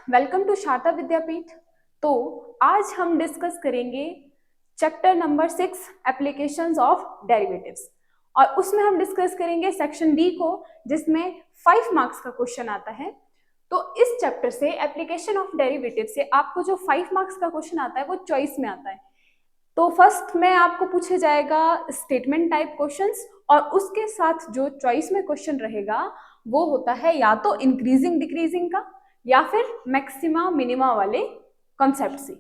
Welcome to Sharda विद्यापीठ। तो आज हम डिस्कस करेंगे chapter number 6 applications of derivatives और उसमें हम डिस्कस करेंगे सेक्शन डी को, जिसमें 5 मार्क्स का क्वेश्चन आता है। तो इस चैप्टर से एप्लीकेशन ऑफ डेरिवेटिव से आपको जो 5 मार्क्स का क्वेश्चन आता है वो चॉइस में आता है। तो फर्स्ट में आपको पूछे जाएगा स्टेटमेंट टाइप क्वेश्चंस और उसके साथ जो चॉइस में क्वेश्चन रहेगा वो होता है या तो इंक्रीजिंग डिक्रीजिंग का या फिर मैक्सिमा मिनिमा वाले कॉन्सेप्ट से।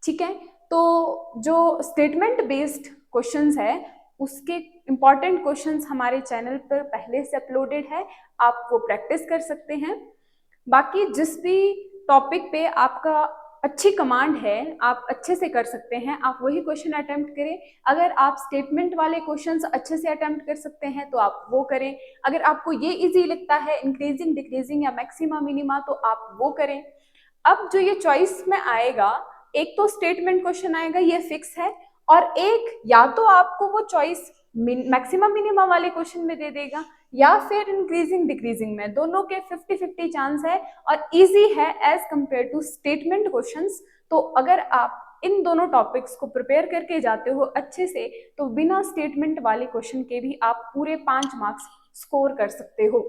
ठीक है, तो जो स्टेटमेंट बेस्ड क्वेश्चंस है उसके इंपॉर्टेंट क्वेश्चंस हमारे चैनल पर पहले से अपलोडेड है, आप वो प्रैक्टिस कर सकते हैं। बाकी जिस भी टॉपिक पे आपका अच्छी कमांड है, आप अच्छे से कर सकते हैं, आप वही क्वेश्चन अटेम्प्ट करें। अगर आप स्टेटमेंट वाले क्वेश्चंस अच्छे से अटेम्प्ट कर सकते हैं तो आप वो करें। अगर आपको ये इजी लगता है इंक्रीजिंग डिक्रीजिंग या मैक्सिमा मिनिमा तो आप वो करें। अब जो ये चॉइस में आएगा, एक तो स्टेटमेंट क्वेश्चन आएगा, ये फिक्स है, और एक या तो आपको वो चॉइस मैक्सिमा मिनिमा वाले क्वेश्चन में दे देगा या फिर इंक्रीजिंग डिक्रीजिंग में। दोनों के 50-50 चांस है और इजी है as compared to statement questions. तो अगर आप इन दोनों टॉपिक्स को प्रिपेयर करके जाते हो अच्छे से तो बिना स्टेटमेंट वाले क्वेश्चन के भी आप पूरे 5 मार्क्स स्कोर कर सकते हो।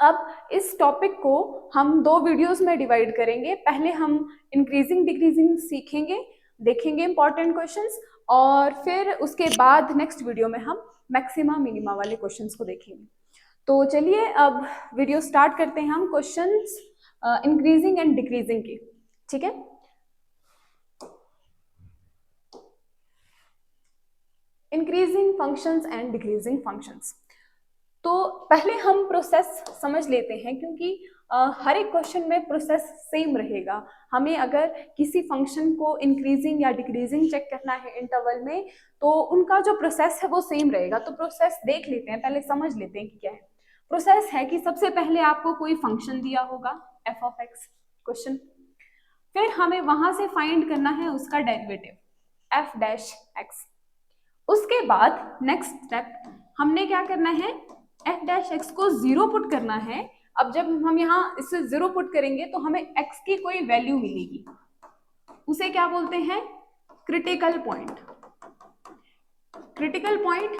अब इस टॉपिक को हम 2 वीडियोस में डिवाइड करेंगे। पहले हम इंक्रीजिंग डिक्रीजिंग सीखेंगे, देखेंगे इंपॉर्टेंट क्वेश्चंस, और फिर उसके बाद नेक्स्ट वीडियो में हम मैक्सिमा मिनिमा वाले क्वेश्चंस को देखेंगे। तो चलिए अब वीडियो स्टार्ट करते हैं हम क्वेश्चंस इंक्रीजिंग एंड डिक्रीजिंग के। ठीक है, increasing functions and decreasing functions. तो पहले हम प्रोसेस समझ लेते हैं, क्योंकि हर एक क्वेश्चन में प्रोसेस सेम रहेगा। हमें अगर किसी फंक्शन को इंक्रीजिंग या डिक्रीजिंग चेक करना है इंटरवल में तो उनका जो प्रोसेस है वो सेम रहेगा। तो प्रोसेस देख लेते हैं, पहले समझ लेते हैं कि क्या है। प्रोसेस है कि सबसे पहले आपको कोई फंक्शन दिया होगा f ऑफ x क्वेश्चन, फिर हमें वहां से फाइंड करना है उसका डेरिवेटिव f डैश x। उसके बाद नेक्स्ट स्टेप हमने क्या करना है, f डैश x को 0 पुट करना है। अब जब हम यहाँ इससे 0 पुट करेंगे तो हमें x की कोई वैल्यू मिलेगी, उसे क्या बोलते हैं, क्रिटिकल पॉइंट। क्रिटिकल पॉइंट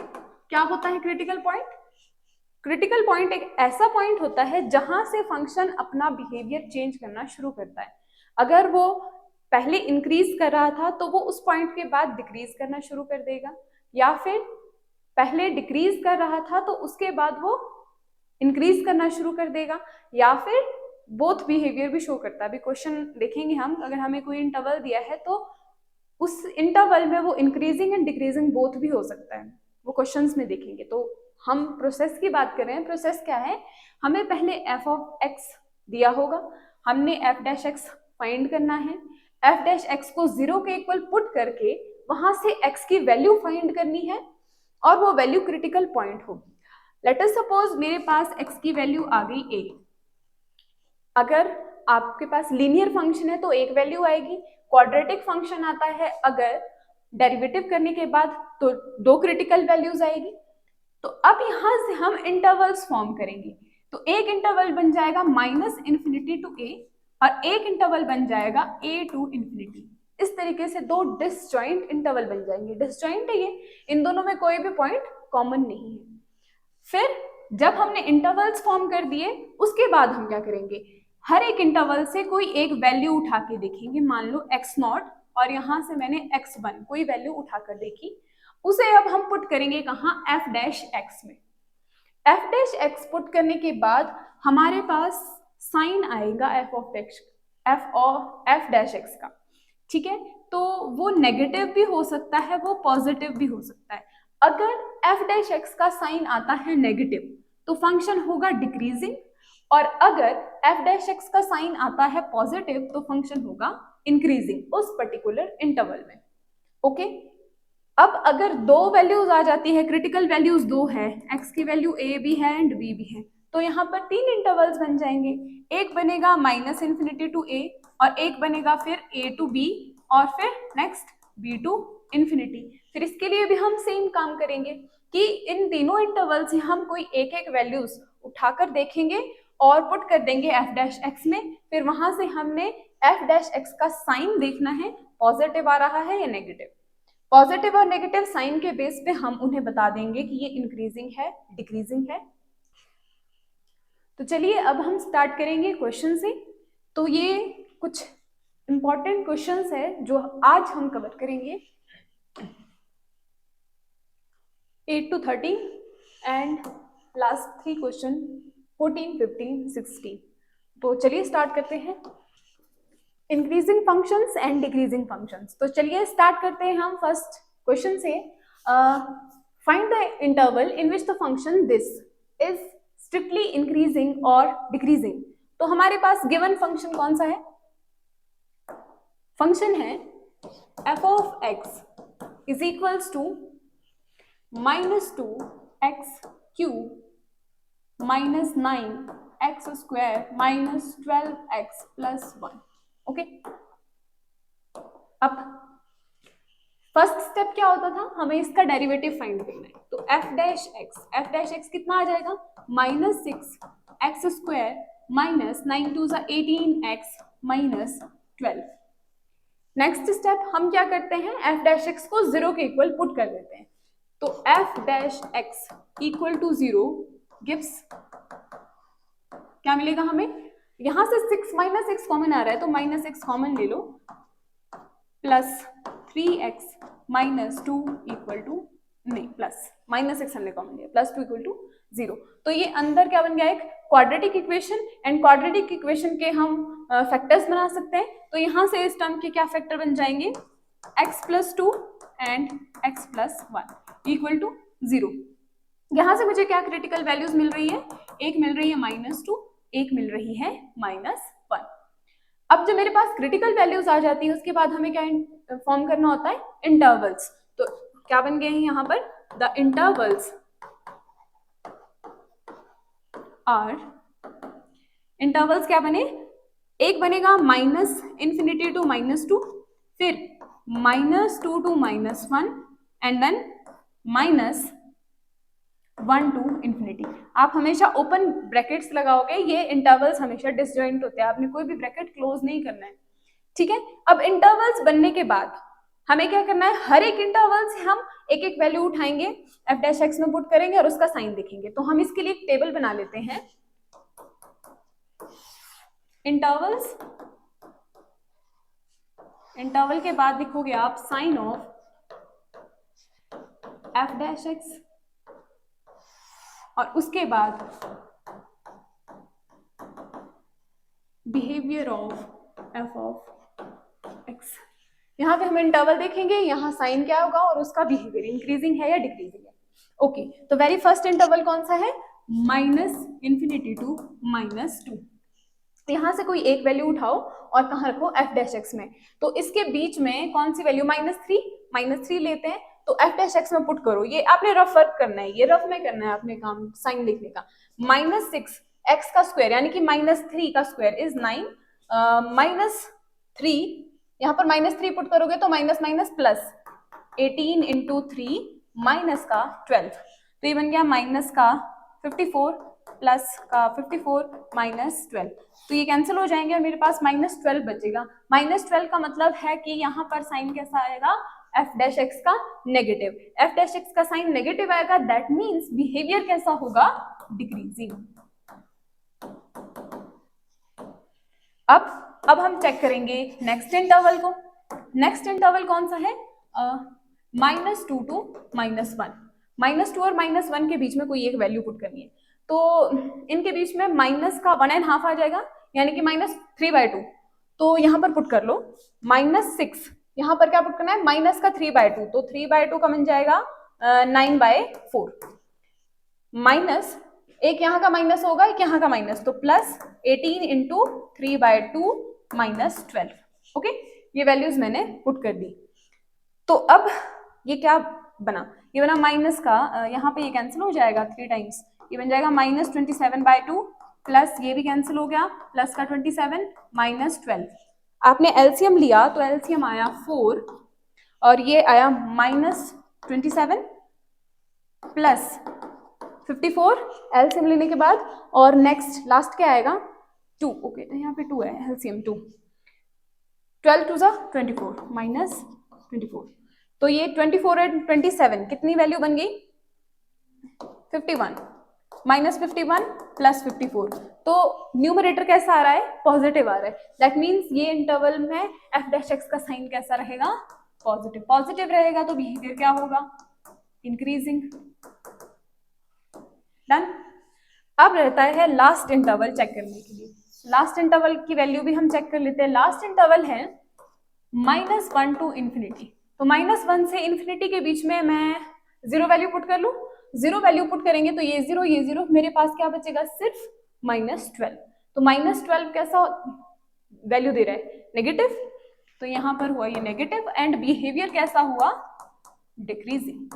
क्या होता है, क्रिटिकल पॉइंट, क्रिटिकल पॉइंट एक ऐसा पॉइंट होता है जहां से फंक्शन अपना बिहेवियर चेंज करना शुरू करता है। अगर वो पहले इंक्रीज कर रहा था तो वो उस पॉइंट के बाद डिक्रीज करना शुरू कर देगा, या फिर पहले डिक्रीज कर रहा था तो उसके बाद वो इंक्रीज करना शुरू कर देगा, या फिर बोथ बिहेवियर भी शो करता है। अभी क्वेश्चन देखेंगे हम, अगर हमें कोई इंटरवल दिया है तो उस इंटरवल में वो इंक्रीजिंग एंड डिक्रीजिंग बोथ भी हो सकता है, वो क्वेश्चंस में देखेंगे। तो हम प्रोसेस की बात कर रहे हैं। प्रोसेस क्या है, हमें पहले f ऑफ x दिया होगा, हमने f डैश x फाइंड करना है। f डैश x को 0 के इक्वल पुट करके वहां से x की वैल्यू फाइंड करनी है और वो वैल्यू क्रिटिकल पॉइंट होगी। लेट अस सपोज मेरे पास x की वैल्यू आ गई a। अगर आपके पास लीनियर फंक्शन है तो एक वैल्यू आएगी, क्वाड्रेटिक फंक्शन आता है अगर डेरिवेटिव करने के बाद तो 2 क्रिटिकल वैल्यूज आएगी। तो अब यहां से हम इंटरवल्स फॉर्म करेंगे। तो एक इंटरवल बन जाएगा -∞ टू a और एक इंटरवल बन जाएगा a टू ∞। इस तरीके से 2 डिसजॉइंट इंटरवल बन जाएंगे। डिसजॉइंट है ये, इन दोनों में कोई भी पॉइंट कॉमन नहीं है। फिर जब हमने इंटरवल्स फॉर्म कर दिए उसके बाद हम क्या करेंगे, हर एक इंटरवल से कोई एक वैल्यू उठा के देखेंगे। मान लो x0 और यहां से मैंने x1 कोई वैल्यू उठाकर देखी, उसे अब हम पुट करेंगे कहाँ, f डैश x में। f डैश x पुट करने के बाद हमारे पास साइन आएगा f डैश x का। ठीक है, तो वो नेगेटिव भी हो सकता है, वो पॉजिटिव भी हो सकता है। अगर f डैश x का साइन आता है नेगेटिव तो फंक्शन होगा डिक्रीजिंग, और अगर f डैश x का साइन आता है पॉजिटिव तो फंक्शन होगा इंक्रीजिंग उस पर्टिकुलर इंटरवल में। ओके, अब अगर 2 वैल्यूज आ जाती है, क्रिटिकल वैल्यूज 2 है, x की वैल्यू a भी है एंड b भी है, तो यहाँ पर 3 इंटरवल्स बन जाएंगे। एक बनेगा -∞ टू a और एक बनेगा फिर a टू b और फिर नेक्स्ट b टू ∞। फिर इसके लिए भी हम सेम काम करेंगे कि इन तीनों इंटरवल से हम कोई एक एक वैल्यूज उठाकर देखेंगे और पुट कर देंगे एफ डैश एक्स में। फिर वहां से हमने एफ डैश एक्स का साइन देखना है, पॉजिटिव आ रहा है या नेगेटिव। पॉजिटिव और नेगेटिव साइन के बेस पे हम उन्हें बता देंगे कि ये इंक्रीजिंग है, डिक्रीजिंग है। तो चलिए अब हम स्टार्ट करेंगे क्वेश्चन से। तो ये कुछ इंपॉर्टेंट क्वेश्चंस है जो आज हम कवर करेंगे 8 to 13 एंड लास्ट 3 क्वेश्चन 14, 15, 16। तो चलिए स्टार्ट करते हैं। Increasing functions and decreasing functions. तो चलिए स्टार्ट करते हैं हम फर्स्ट क्वेश्चन से। Find the interval in which the function this is strictly increasing और डिक्रीजिंग। तो हमारे पास गिवन फंक्शन कौन सा है? फंक्शन है f of x is equals to -2x cube minus 9x square minus 12x plus 1। Okay, अब first step क्या होता था, हमें इसका डेरिवेटिव फाइंड करना है। तो f डैश x कितना आ जाएगा? -6x square minus 9 2 18x minus 12। Next step हम क्या करते हैं, f डैश x को 0 के इक्वल पुट कर देते हैं। तो f dash x equal to 0 gives, क्या मिलेगा हमें? यहां से 6 माइनस x कॉमन आ रहा है तो माइनस x कॉमन ले लो, plus 3x minus 2 equal to, नहीं प्लस माइनस x हमने कॉमन लिया, प्लस 2 इक्वल टू 0। तो ये अंदर क्या बन गया? एक quadratic equation. And quadratic equation के हम फैक्टर्स बना सकते हैं। तो यहां से इस टर्म के क्या फैक्टर बन जाएंगे? x plus 2 and x plus 1 equal to 0। यहां से मुझे क्या क्रिटिकल वैल्यूज मिल रही है? एक मिल रही है -2, एक मिल रही है -1। अब जब मेरे पास क्रिटिकल वैल्यूज आ जाती है उसके बाद हमें क्या फॉर्म करना होता है? इंटरवल्स। तो क्या बन गए हैं यहाँ पर? द इंटरवल्स आर, इंटरवल्स क्या बने? एक बनेगा -∞ टू -2, फिर -2 टू -1 एंड देन -1 टू ∞। आप हमेशा ओपन ब्रैकेट्स लगाओगे, ये इंटरवल्स हमेशा डिसजॉइंट होते हैं, आपने कोई भी ब्रैकेट क्लोज नहीं करना है, ठीक है। अब इंटरवल्स बनने के बाद हमें क्या करना है? हर एक इंटरवल से हम एक एक वैल्यू उठाएंगे, f डैश x में पुट करेंगे और उसका साइन देखेंगे। तो हम इसके लिए एक टेबल बना लेते हैं। इंटरवल्स, इंटरवल के बाद लिखोगे आप sign of f dash x और उसके बाद behaviour of f of x। यहाँ पे हम इंटरवल देखेंगे, यहाँ साइन क्या होगा और उसका बिहेवियर इंक्रीजिंग है या डिक्रीजिंग है। ओके, तो वेरी फर्स्ट इंटरवल कौन सा है? -∞ टू -2। यहाँ से कोई एक वैल्यू उठाओ और कहाँ रखो? f डैश x में। तो इसके बीच में कौन सी वैल्यू? -3 लेते हैं। तो f डैश x में पुट करो। ये आपने रफ वर्क करना है, ये रफ में करना है आपने काम साइन लिखने का। -6x का स्क्वायर यानी कि -3 का स्क्वायर इज 9, -3 यहाँ पर -3 पुट करोगे तो minus minus plus 18 into 3 minus का 12। तो ये बन गया माइनस का 54 प्लस का 54 माइनस 12। तो ये कैंसिल हो जाएंगे और मेरे पास -12 बचेगा। -12 का मतलब है कि यहाँ पर साइन कैसा आएगा? f डैश x का नेगेटिव। f डैश x का साइन नेगेटिव आएगा, दैट मीन्स बिहेवियर कैसा होगा? डिक्रीजिंग। अब हम चेक करेंगे नेक्स्ट इंटरवल को। नेक्स्ट इंटरवल कौन सा है? -2 टू -1। -2 और -1 के बीच में कोई एक वैल्यू पुट करनी है। तो इनके बीच में माइनस का 1.5 आ जाएगा यानी कि -3/2। तो यहाँ पर पुट कर लो -6, यहाँ पर क्या पुट करना है? माइनस का 3/2। तो 3/2 का बन जाएगा 9/4। माइनस एक यहाँ का माइनस होगा, एक यहाँ का माइनस, तो प्लस 18 इंटू 3/2 माइनस 12। ओके, ये वैल्यूज मैंने पुट कर दी। तो अब ये क्या बना? ये बना माइनस का, यहाँ पे ये कैंसिल हो जाएगा 3 टाइम्स, ये बन जाएगा -27/2 प्लस ये भी कैंसिल हो गया, प्लस का 27 माइनस 12। आपने एलसीएम लिया तो एलसीएम आया 4 और ये आया -27 प्लस 54 एलसीएम लेने के बाद, और नेक्स्ट लास्ट क्या आएगा 2, ओके तो यहाँ पे 2 है, एलसीएम 2, 12 टू 24 माइनस 24, तो ये 24 एंड 27 कितनी वैल्यू बन गई 51 माइनस 51 प्लस 54, तो न्यूमरेटर कैसा आ रहा है पॉजिटिव आ रहा है, दैट मीन्स ये इंटरवल में एफ डैश एक्स का साइन कैसा रहेगा पॉजिटिव, पॉजिटिव रहेगा तो बिहेवियर क्या होगा इंक्रीजिंग। डन। अब रहता है लास्ट इंटरवल चेक करने के लिए, लास्ट इंटरवल की वैल्यू भी हम चेक कर लेते हैं। लास्ट इंटरवल है -1 टू इन्फिनिटी, तो -1 से इन्फिनिटी के बीच में मैं 0 वैल्यू पुट कर लूं, 0 वैल्यू पुट करेंगे तो ये 0 मेरे पास क्या बचेगा सिर्फ -12, तो -12 कैसा वैल्यू दे रहा है नेगेटिव, तो यहां पर हुआ ये नेगेटिव एंड बिहेवियर कैसा हुआ डिक्रीजिंग।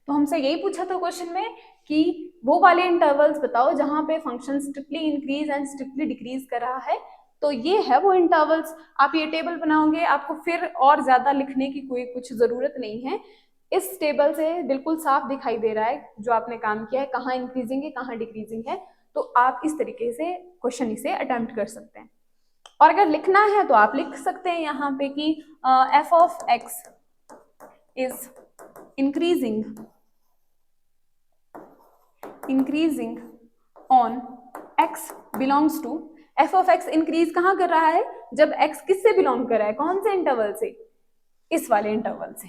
तो हमसे यही पूछा था क्वेश्चन में कि वो वाले इंटरवल्स बताओ जहां पे function strictly increase and strictly decrease कर रहा है, तो ये है वो इंटरवल्स। आप ये टेबल बनाओगे, आपको फिर और ज्यादा लिखने की कोई कुछ जरूरत नहीं है, इस टेबल से बिल्कुल साफ दिखाई दे रहा है जो आपने काम किया है, कहाँ इंक्रीजिंग है कहाँ डिक्रीजिंग है, तो आप इस तरीके से क्वेश्चन इसे अटेम्प्ट कर सकते हैं। और अगर लिखना है तो आप लिख सकते हैं यहाँ पे कि f of x is increasing on x belongs to, f of x increase कहाँ कर रहा है जब एक्स किससे बिलोंग कर रहा है, कौन से इंटरवल से, इस वाले इंटरवल से,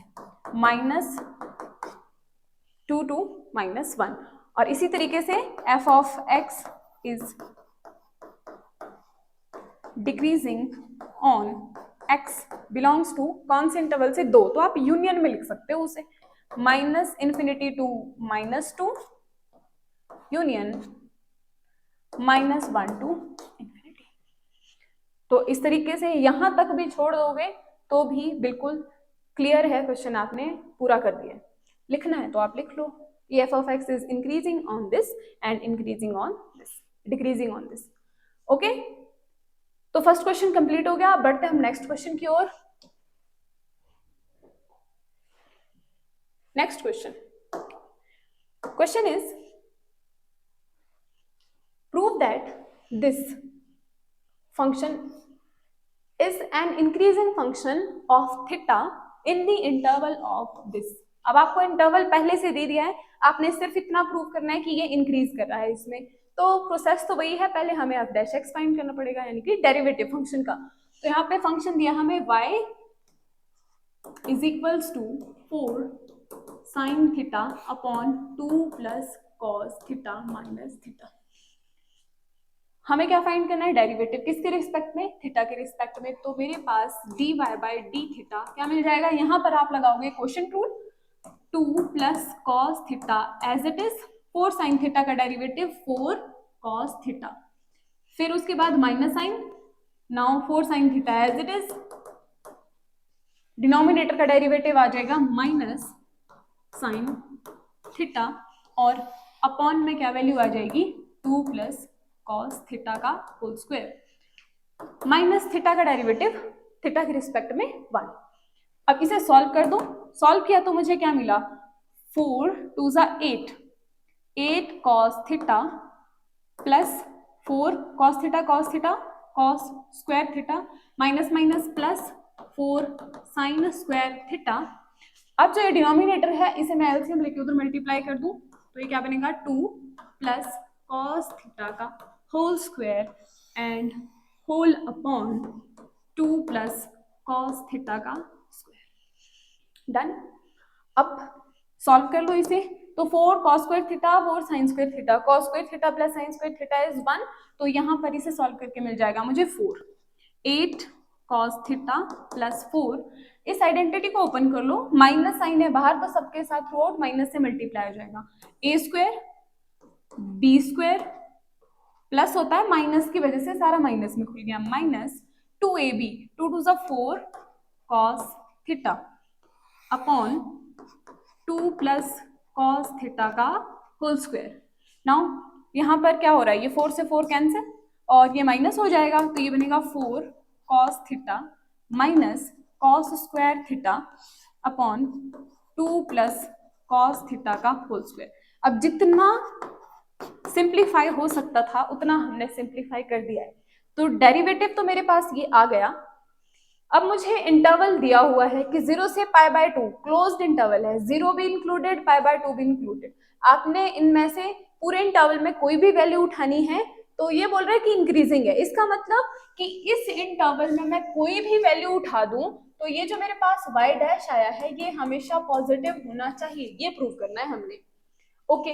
-2 टू -1, और इसी तरीके से f of x is decreasing on x belongs to कौन से इंटरवल से 2, तो आप यूनियन में लिख सकते हो उसे, -∞ टू -2 यूनियन -1 टू इन्फिनिटी। तो इस तरीके से यहां तक भी छोड़ दोगे तो भी बिल्कुल क्लियर है, क्वेश्चन आपने पूरा कर दिया। लिखना है तो आप लिख लो, f of x is increasing on this and increasing on this, decreasing on this. Okay, तो फर्स्ट क्वेश्चन कंप्लीट हो गया। बढ़ते हम नेक्स्ट क्वेश्चन की ओर। Next question is prove that this function is an increasing function of theta in the interval of this। अब आपको interval पहले से दे दिया है, आपने सिर्फ इतना प्रूव करना है कि ये इंक्रीज कर रहा है इसमें, तो प्रोसेस तो वही है, पहले हमें f डैश एक्स फाइंड करना पड़ेगा यानी कि डेरिवेटिव फंक्शन का। तो यहाँ पे फंक्शन दिया हमें y is equals to 4 sine theta upon 2 plus cos theta minus theta. हमें क्या फाइंड करना है डेरिवेटिव, किसके रिस्पेक्ट में, थीटा के रिस्पेक्ट में। तो मेरे पास dy बाई डी थीटा क्या मिल जाएगा, यहाँ पर आप लगाओगे quotient rule, 2 plus cos theta as it is, 4 sine theta का डेरिवेटिव 4 कॉस थीटा, फिर उसके बाद minus sine, now 4 sine theta as it is, denominator का डेरिवेटिव आ जाएगा माइनस साइन थीटा, और अपॉन में क्या वैल्यू आ जाएगी 2 प्लस कॉस थीटा का होल स्क्वायर, माइनस थीटा का डेरिवेटिव थीटा के रिस्पेक्ट में 1। अब इसे सॉल्व कर दो, सॉल्व किया तो मुझे क्या मिला 4 2 8, 8 cos theta plus 4 cos theta cos square theta minus minus plus 4 sine square theta. अब जो ये डिनोमिनेटर है इसे मैं एलसीएम लेके उधर मल्टीप्लाई कर दूं तो ये क्या बनेगा 2 प्लस कॉस थीटा का whole square and whole upon 2 plus cos theta का स्क्वायर। डन। अब सॉल्व कर लो इसे, तो 4 cos square theta 4 sine square theta, cos square theta plus sine square theta is 1, तो यहाँ पर इसे सॉल्व करके मिल जाएगा मुझे 4, 8 कॉस थीटा प्लस 4, इस आइडेंटिटी को ओपन कर लो, माइनस साइन है बाहर तो सबके साथ थ्रू आउट माइनस से मल्टीप्लाई हो जाएगा, ए स्क्वायर बी स्क्वायर प्लस होता है माइनस की वजह से सारा माइनस में खुल गया, minus 2ab 2 2 4 cos theta upon 2 plus cos theta का होल स्क्वायर। नाउ यहाँ पर क्या हो रहा है, ये 4 से 4 कैंसिल और ये माइनस हो जाएगा, तो ये बनेगा 4 cos theta minus cos square theta upon 2 plus cos theta का होल स्क्वायर। अब जितना सिंप्लीफाई हो सकता था उतना हमने सिंप्लीफाई कर दिया है। तो डेरिवेटिव तो मेरे पास ये आ गया। अब मुझे इंटरवल दिया हुआ है कि 0 से π/2 क्लोज्ड इंटरवल है, 0 भी इंक्लूडेड, π/2 भी इंक्लूडेड। आपने इनमें से पूरे इंटरवल में कोई भी वैल्यू उठानी है तो ये बोल रहा है कि इंक्रीजिंग है। इसका मतलब कि इस इंटरवल में मैं कोई भी वैल्यू उठा दूं तो ये जो मेरे पास y डैश आया है ये हमेशा पॉजिटिव होना चाहिए, ये प्रूव करना है हमने। ओके,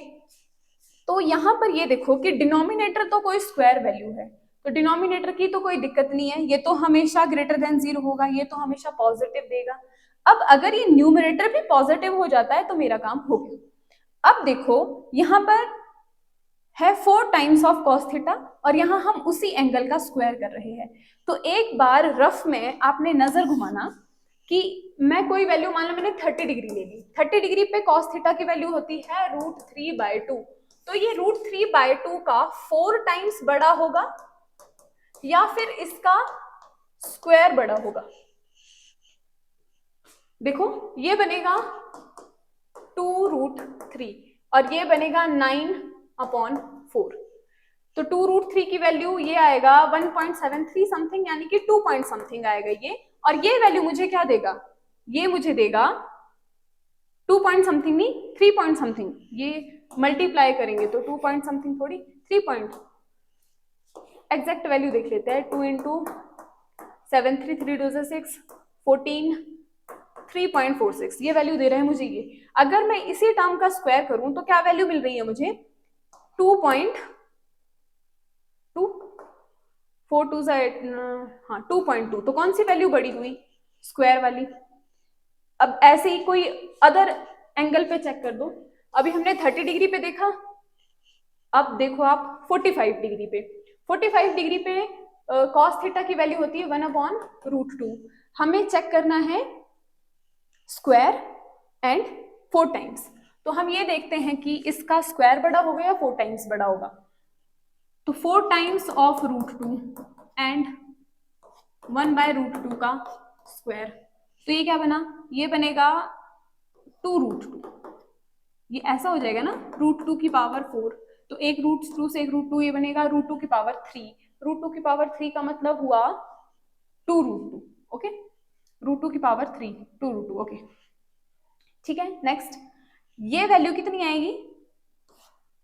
तो यहाँ पर ये देखो कि डिनोमिनेटर तो कोई स्क्वायर वैल्यू है, तो डिनोमिनेटर की तो कोई दिक्कत नहीं है, ये तो हमेशा ग्रेटर देन 0 होगा, ये तो हमेशा पॉजिटिव देगा। अब अगर ये न्यूमरेटर भी पॉजिटिव हो जाता है तो मेरा काम हो गया। अब देखो यहाँ पर है 4 टाइम्स ऑफ कॉस थीटा और यहाँ हम उसी एंगल का स्क्वायर कर रहे हैं। तो एक बार रफ में आपने नजर घुमाना कि मैं कोई वैल्यू मान लो मैंने 30 डिग्री ले ली, 30 डिग्री पे कॉस थीटा की वैल्यू होती है √3/2। तो ये √3/2 का 4 टाइम्स बड़ा होगा या फिर इसका स्क्वायर बड़ा होगा। देखो ये बनेगा 2√3 और ये बनेगा 9/4। तो 2√3 की वैल्यू ये आएगा 1.73 समथिंग, यानी कि 2 पॉइंट समथिंग आएगा ये। और ये वैल्यू मुझे क्या देगा, ये मुझे देगा 2 पॉइंट समथिंग नहीं 3 पॉइंट समथिंग। ये मल्टीप्लाई करेंगे तो 2 पॉइंट समथिंग थोड़ी 3 पॉइंट। एग्जैक्ट वैल्यू देख लेते हैं, 2 × 7 3 3 2 6 14 3.46 ये वैल्यू दे रहे हैं मुझे ये। अगर मैं इसी टर्म का स्क्वायर करूं तो क्या वैल्यू मिल रही है मुझे 2.2 4 2 हाँ 2.2। तो कौन सी वैल्यू बड़ी हुई, स्क्वायर वाली। अब ऐसे ही कोई अदर एंगल पे चेक कर दो। अभी हमने 30 डिग्री पे देखा, अब देखो आप 45 डिग्री पे। 45 डिग्री पे कॉस थीटा की वैल्यू होती है 1/√2। हमें चेक करना है स्क्वायर एंड 4 टाइम्स। तो हम ये देखते हैं कि इसका स्क्वायर बड़ा होगा या 4 टाइम्स बड़ा होगा। तो 4 टाइम्स ऑफ √2 एंड 1/√2 का स्क्वायर, तो ये क्या बना, ये बनेगा 2√2। ये ऐसा हो जाएगा ना, √2 की पावर 4, तो एक √2 से एक √2 ये बनेगा √2 की पावर 3। √2 की पावर 3 का मतलब हुआ 2√2। ओके, √2 की पावर 3 2√2। ओके ठीक है। नेक्स्ट ये वैल्यू कितनी आएगी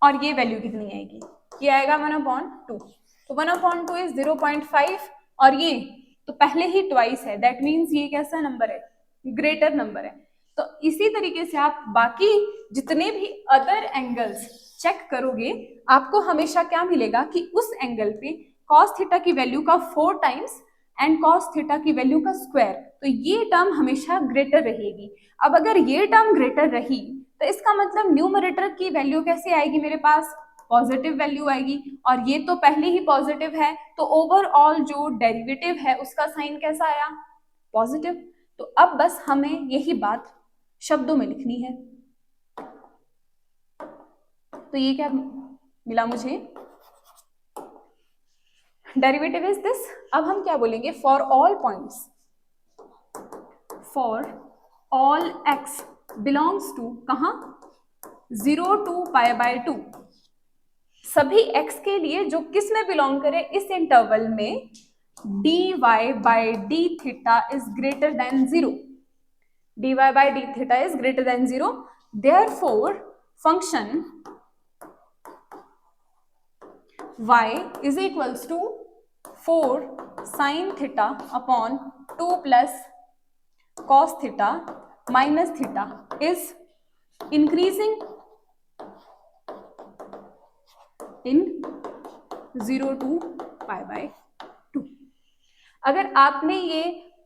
और ये वैल्यू कितनी आएगी, ये आएगा 1/2। तो 1/2 इज 0.5 और ये तो पहले ही ट्वाइस है, दैट मीन्स ये कैसा नंबर है, ग्रेटर नंबर है। तो इसी तरीके से आप बाकी जितने भी अदर एंगल्स चेक करोगे आपको हमेशा क्या मिलेगा कि उस एंगल पे कॉस थीटा की वैल्यू का 4 टाइम्स एंड कॉस थीटा की वैल्यू का स्क्वायर, तो ये टर्म हमेशा ग्रेटर रहेगी। अब अगर ये टर्म ग्रेटर रही तो इसका मतलब न्यूमरेटर की वैल्यू कैसे आएगी, मेरे पास पॉजिटिव वैल्यू आएगी और ये तो पहले ही पॉजिटिव है, तो ओवरऑल जो डेरिवेटिव है उसका साइन कैसा आया, पॉजिटिव। तो अब बस हमें यही बात शब्दों में लिखनी है। तो ये क्या मिला मुझे, डेरिवेटिव इज दिस। अब हम क्या बोलेंगे, for all points, for all x belongs to कहां, 0 to π/2, सभी x के लिए जो किस में बिलोंग करे, इस इंटरवल में dy/d theta is greater than 0, dy/d theta is greater than 0, therefore function y is equals to 4 sin theta upon 2 plus cos theta minus theta is increasing in 0 to π/2। अगर आपने ये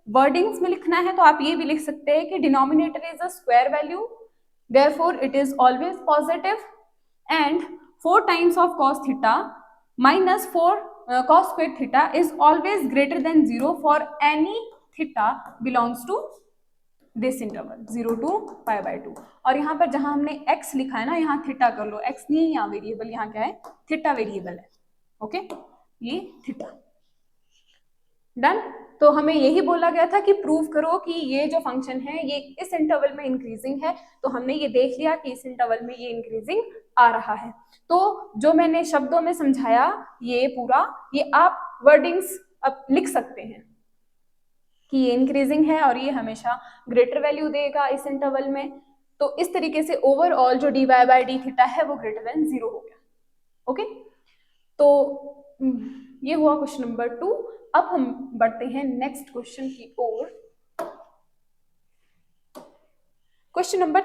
वर्डिंग्स में लिखना है तो आप ये भी लिख सकते हैं कि denominator is a square value, therefore it is always positive, and 4 times of cos theta minus 4 cos square theta is always greater than 0 for any theta belongs to this interval 0 to π/2। और यहाँ पर जहां हमने x लिखा है ना, यहाँ theta कर लो, x नहीं है यहाँ वेरिएबल, यहाँ क्या है, थीटा वेरिएबल है। ओके, ये थीटा डन। तो हमें यही बोला गया था कि प्रूव करो कि ये जो फंक्शन है ये इस इंटरवल में इंक्रीजिंग है, तो हमने ये देख लिया कि इस इंटरवल में ये इंक्रीजिंग आ रहा है। तो जो मैंने शब्दों में समझाया ये पूरा, ये आप वर्डिंग्स अब लिख सकते हैं कि ये इंक्रीजिंग है और ये हमेशा ग्रेटर वैल्यू देगा इस इंटरवल में। तो इस तरीके से ओवरऑल जो dy बाय डी थीटा है वो ग्रेटर देन 0 हो गया। ओके, तो ये हुआ क्वेश्चन नंबर 2। अब हम बढ़ते हैं नेक्स्ट क्वेश्चन की ओर। Question number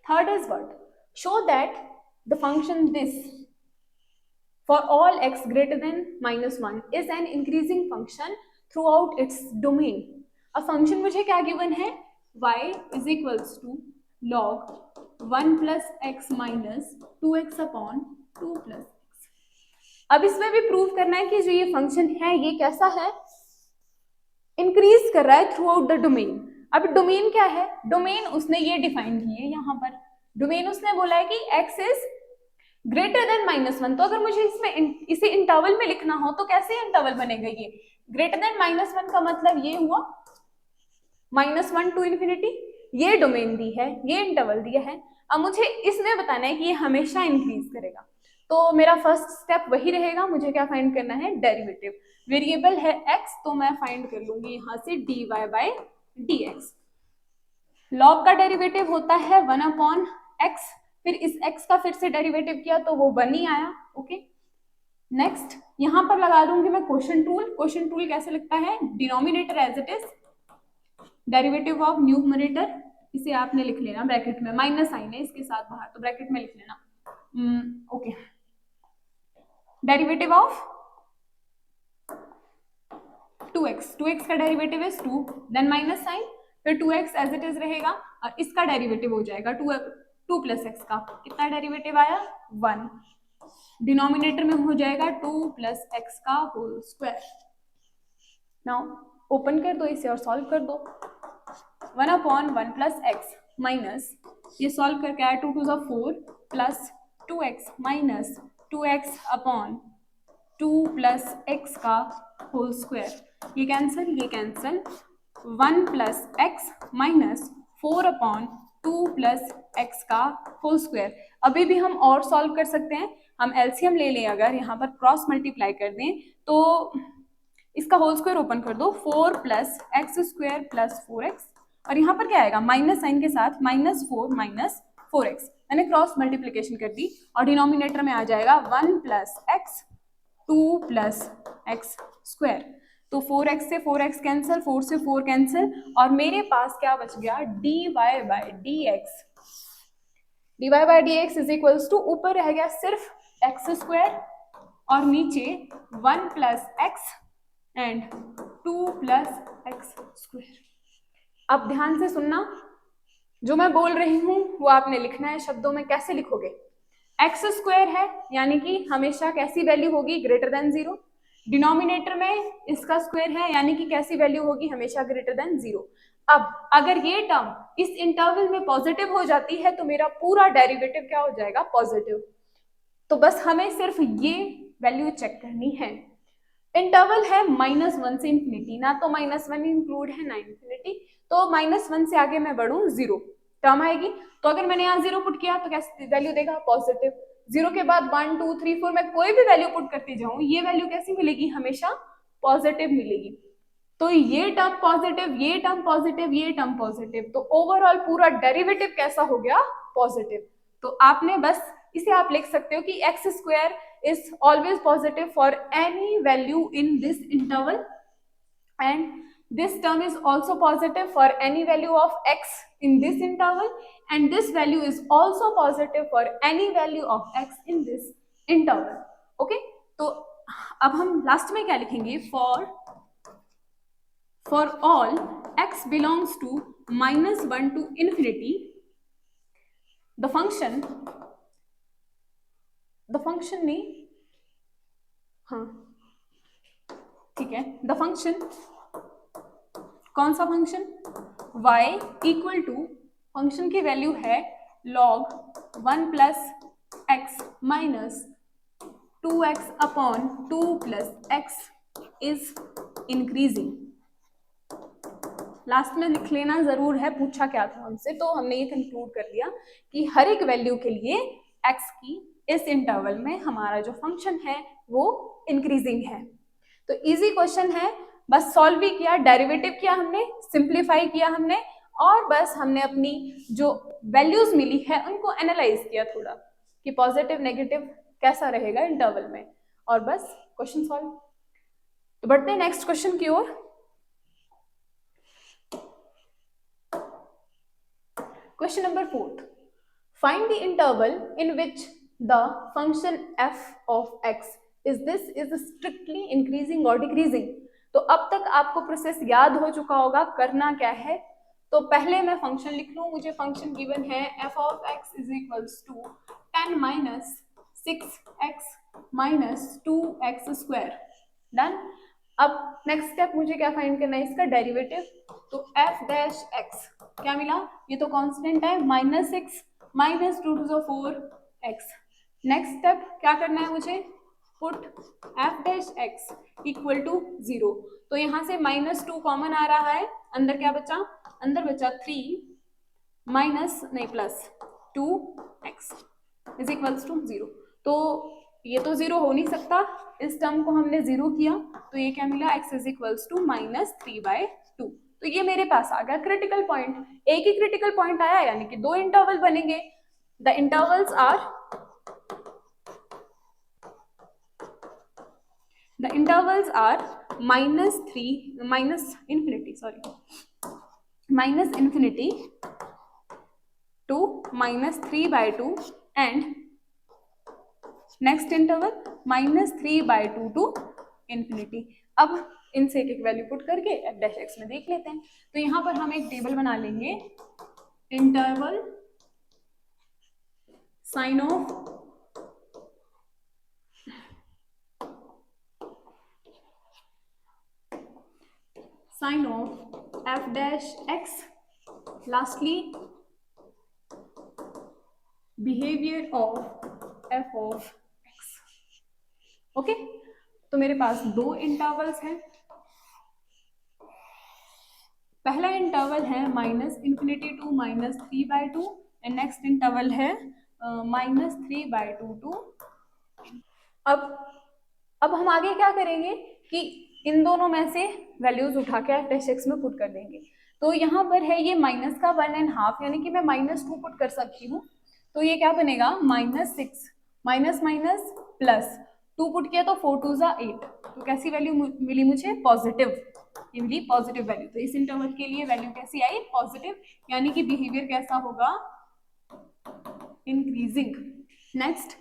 3 is what? Show that the function this for all x greater than -1 is an increasing function throughout its domain। अब फंक्शन मुझे क्या गिवन है? y is equals to log 1 plus x minus 2x upon 2 plus x। अब इसमें भी prove करना है कि जो ये फंक्शन है ये कैसा है? इंक्रीज कर रहा है थ्रू आउट द डोमेन। अब डोमेन क्या है? डोमेन उसने ये डिफाइन की है यहाँ पर। डोमेन उसने बोला है कि x इज ग्रेटर देन -1। तो अगर मुझे इसमें इसे इंटरवल में लिखना हो तो कैसे इंटरवल बनेगा? ये ग्रेटर देन -1 का मतलब ये हुआ -1 to ∞। ये डोमेन दी है, ये इंटरवल दिया है। अब मुझे इसमें बताना है कि ये हमेशा इंक्रीज करेगा। तो मेरा फर्स्ट स्टेप वही रहेगा, मुझे क्या फाइंड करना है? डेरिवेटिव। वेरिएबल है x, तो मैं फाइंड कर लूंगी यहाँ से dy बाय dx। लॉग का डेरिवेटिव होता है 1/x, फिर इस x का फिर से डेरिवेटिव किया तो वो 1 ही आया। ओके, नेक्स्ट यहां पर लगा दूंगी मैं क्वोशिएंट रूल। क्वोशिएंट रूल कैसे लगता है? Denominator as it is, derivative of numerator, इसे आपने लिख लेना ब्रैकेट में, माइनस साइन है इसके साथ बाहर तो ब्रैकेट में लिख लेना। ओके, डेरिवेटिव ऑफ 2x का डेरिवेटिव है 2, देन माइनस साइन, फिर 2x एज इट इज रहेगा और इसका डेरिवेटिव हो जाएगा 2 प्लस x का। कितना डेरिवेटिव आया? 1। डिनोमिनेटर में हो जाएगा 2 प्लस x का होल स्क्वायर। नाउ ओपन कर दो इसे और सॉल्व कर दो। 1/1 प्लस x माइनस, ये सॉल्व करके आया 2 2 4 plus 2x minus 2x upon 2 plus x का होल स्क्वायर। ये cancel 1 plus x minus 4/2 plus x का होल स्क्वायर। अभी भी हम और सॉल्व कर सकते हैं, हम एलसीएम ले लें, अगर यहाँ पर क्रॉस मल्टीप्लाई कर दें तो इसका होल स्क्वायर ओपन कर दो, 4 plus x square plus 4x, और यहाँ पर क्या आएगा? माइनस साइन के साथ -4 माइनस 4x। मैंने क्रॉस मल्टीप्लीकेशन कर दी और डिनोमिनेटर में आ जाएगा 1 plus x 2 plus x square. तो 4x से 4x कैंसिल, 4 से 4 कैंसिल, और मेरे पास क्या बच गया? dy by dx। dy by dx is equals to, ऊपर रह गया सिर्फ एक्स स्क्वायर और नीचे 1 plus x and 2 plus x square. अब ध्यान से सुनना, जो मैं बोल रही हूँ वो आपने लिखना है शब्दों में। कैसे लिखोगे? एक्स स्क्वायर है यानी कि हमेशा कैसी वैल्यू होगी? Greater than 0। डिनोमिनेटर में इसका स्क्वायर है यानी कि कैसी वैल्यू होगी? हमेशा ग्रेटर देन 0। अब अगर ये टर्म इस इंटरवल में पॉजिटिव हो जाती है तो मेरा पूरा डेरिवेटिव क्या हो जाएगा? पॉजिटिव। तो बस हमें सिर्फ ये वैल्यू चेक करनी है। इंटरवल है -1 से इंफिनिटी, ना तो -1 इंक्लूड है ना इंफिनिटी, तो -1 से आगे मैं बढ़ूं 0 टर्म आएगी। तो अगर मैंने यहाँ 0 पुट किया तो कैसे वैल्यू देगा? पॉजिटिव। 0 के बाद 1 2 3 4 मैं कोई भी वैल्यू पुट करती जाऊं, ये वैल्यू कैसी मिलेगी? हमेशा पॉजिटिव मिलेगी। तो ये टर्म पॉजिटिव, ये टर्म पॉजिटिव, ये टर्म पॉजिटिव, तो ओवरऑल पूरा डेरिवेटिव कैसा हो गया? पॉजिटिव। तो आपने बस इसे आप लिख सकते हो कि x square is always positive for any value in this interval, and this term is also positive for any value of x in this interval, and this value is also positive for any value of x in this interval। okay, तो अब हम last में क्या लिखेंगे? for all x belongs to -1 to infinity, the function नहीं, हाँ ठीक है, द फंक्शन, कौन सा function? y equal to, function की वैल्यू है log 1 plus x minus 2x upon 2 plus x is increasing. Last में लिख लेना जरूर है, पूछा क्या था हमसे, तो हमने ये कंक्लूड कर लिया कि हर एक वैल्यू के लिए x की इस इंटरवल में हमारा जो फंक्शन है वो इंक्रीजिंग है। तो इजी क्वेश्चन है, बस सॉल्व भी किया, डेरिवेटिव किया हमने, सिंप्लीफाई किया हमने, और बस हमने अपनी जो वैल्यूज मिली है उनको एनालाइज किया थोड़ा कि पॉजिटिव नेगेटिव कैसा रहेगा इंटरवल में, और बस क्वेश्चन सॉल्व। तो बढ़ते हैं नेक्स्ट क्वेश्चन की ओर। Question number 4. Find the interval in which the function f of x is strictly increasing or decreasing. तो अब तक आपको प्रोसेस याद हो चुका होगा, करना क्या है। तो पहले मैं फंक्शन लिख लूँ, मुझे फंक्शन गिवन है f of x is equals to 10 minus 6x minus 2x square. Done. अब नेक्स्ट स्टेप मुझे क्या फाइंड करना है, इसका डेरिवेटिव। तो f डैश x क्या मिला, ये तो कांस्टेंट है, -6 minus 2 to the 4 x। Next step क्या करना है मुझे, put f dash x equal to 0। तो यहाँ से -2 कॉमन आ रहा है, अंदर क्या बचा, अंदर बचा 3 माइनस नहीं plus 2x is equals to 0। तो ये तो 0 हो नहीं सकता, इस टर्म को हमने 0 किया, तो ये क्या मिला, x इज इक्वल्स टू -3/2। तो ये मेरे पास आ गया क्रिटिकल पॉइंट। एक ही क्रिटिकल पॉइंट आया, यानी कि दो इंटरवल बनेंगे। The intervals are -infinity to -3/2 and next interval -3/2 to infinity. अब इनसे एक एक वैल्यू पुट करके f डैश x में देख लेते हैं। तो यहाँ पर हम एक टेबल बना लेंगे, interval sign of f dash x, lastly behaviour of f of x। Okay, तो मेरे पास दो इंटरवल्स हैं। पहला इंटरवल है -infinity to -3/2 and next interval है -3/2 टू। अब हम आगे क्या करेंगे कि इन दोनों में से वैल्यूज उठा के f डैश x में पुट कर देंगे। तो यहाँ पर है ये माइनस का 1.5, यानी कि मैं -2 पुट कर सकती हूँ। तो ये क्या बनेगा, -6 माइनस माइनस प्लस 2 पुट किया तो 4 2 ज़ा 8। तो कैसी वैल्यू मिली मुझे, पॉजिटिव, ये मिली पॉजिटिव वैल्यू। तो इस इंटरवल के लिए वैल्यू कैसी आई, पॉजिटिव, यानी कि बिहेवियर कैसा होगा, इंक्रीजिंग। नेक्स्ट,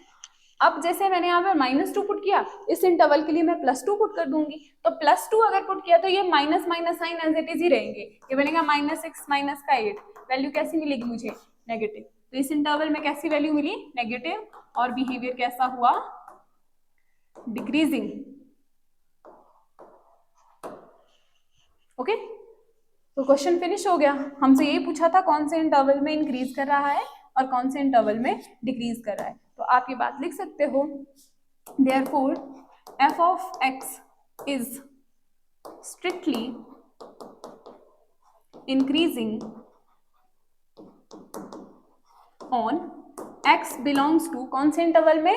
अब जैसे मैंने यहाँ पर -2 पुट किया, इस इंटरवल के लिए मैं +2 पुट कर दूंगी। तो +2 अगर पुट किया तो ये minus minus sign as it is ही रहेंगे, ये बनेगा -6 माइनस का 8। वैल्यू कैसी मिलेगी मुझे, नेगेटिव। तो इस इंटरवल में कैसी वैल्यू मिली, नेगेटिव, और बिहेवियर कैसा हुआ, डिक्रीजिंग। ओके, तो क्वेश्चन फिनिश हो गया। हमसे यही पूछा था कौन से इंटरवल में इंक्रीज कर रहा है और कौन से इंटरवल में डिक्रीज कर रहा है। तो आप ये बात लिख सकते हो, therefore f of x is strictly increasing on x belongs to कौन से इंटरवल में,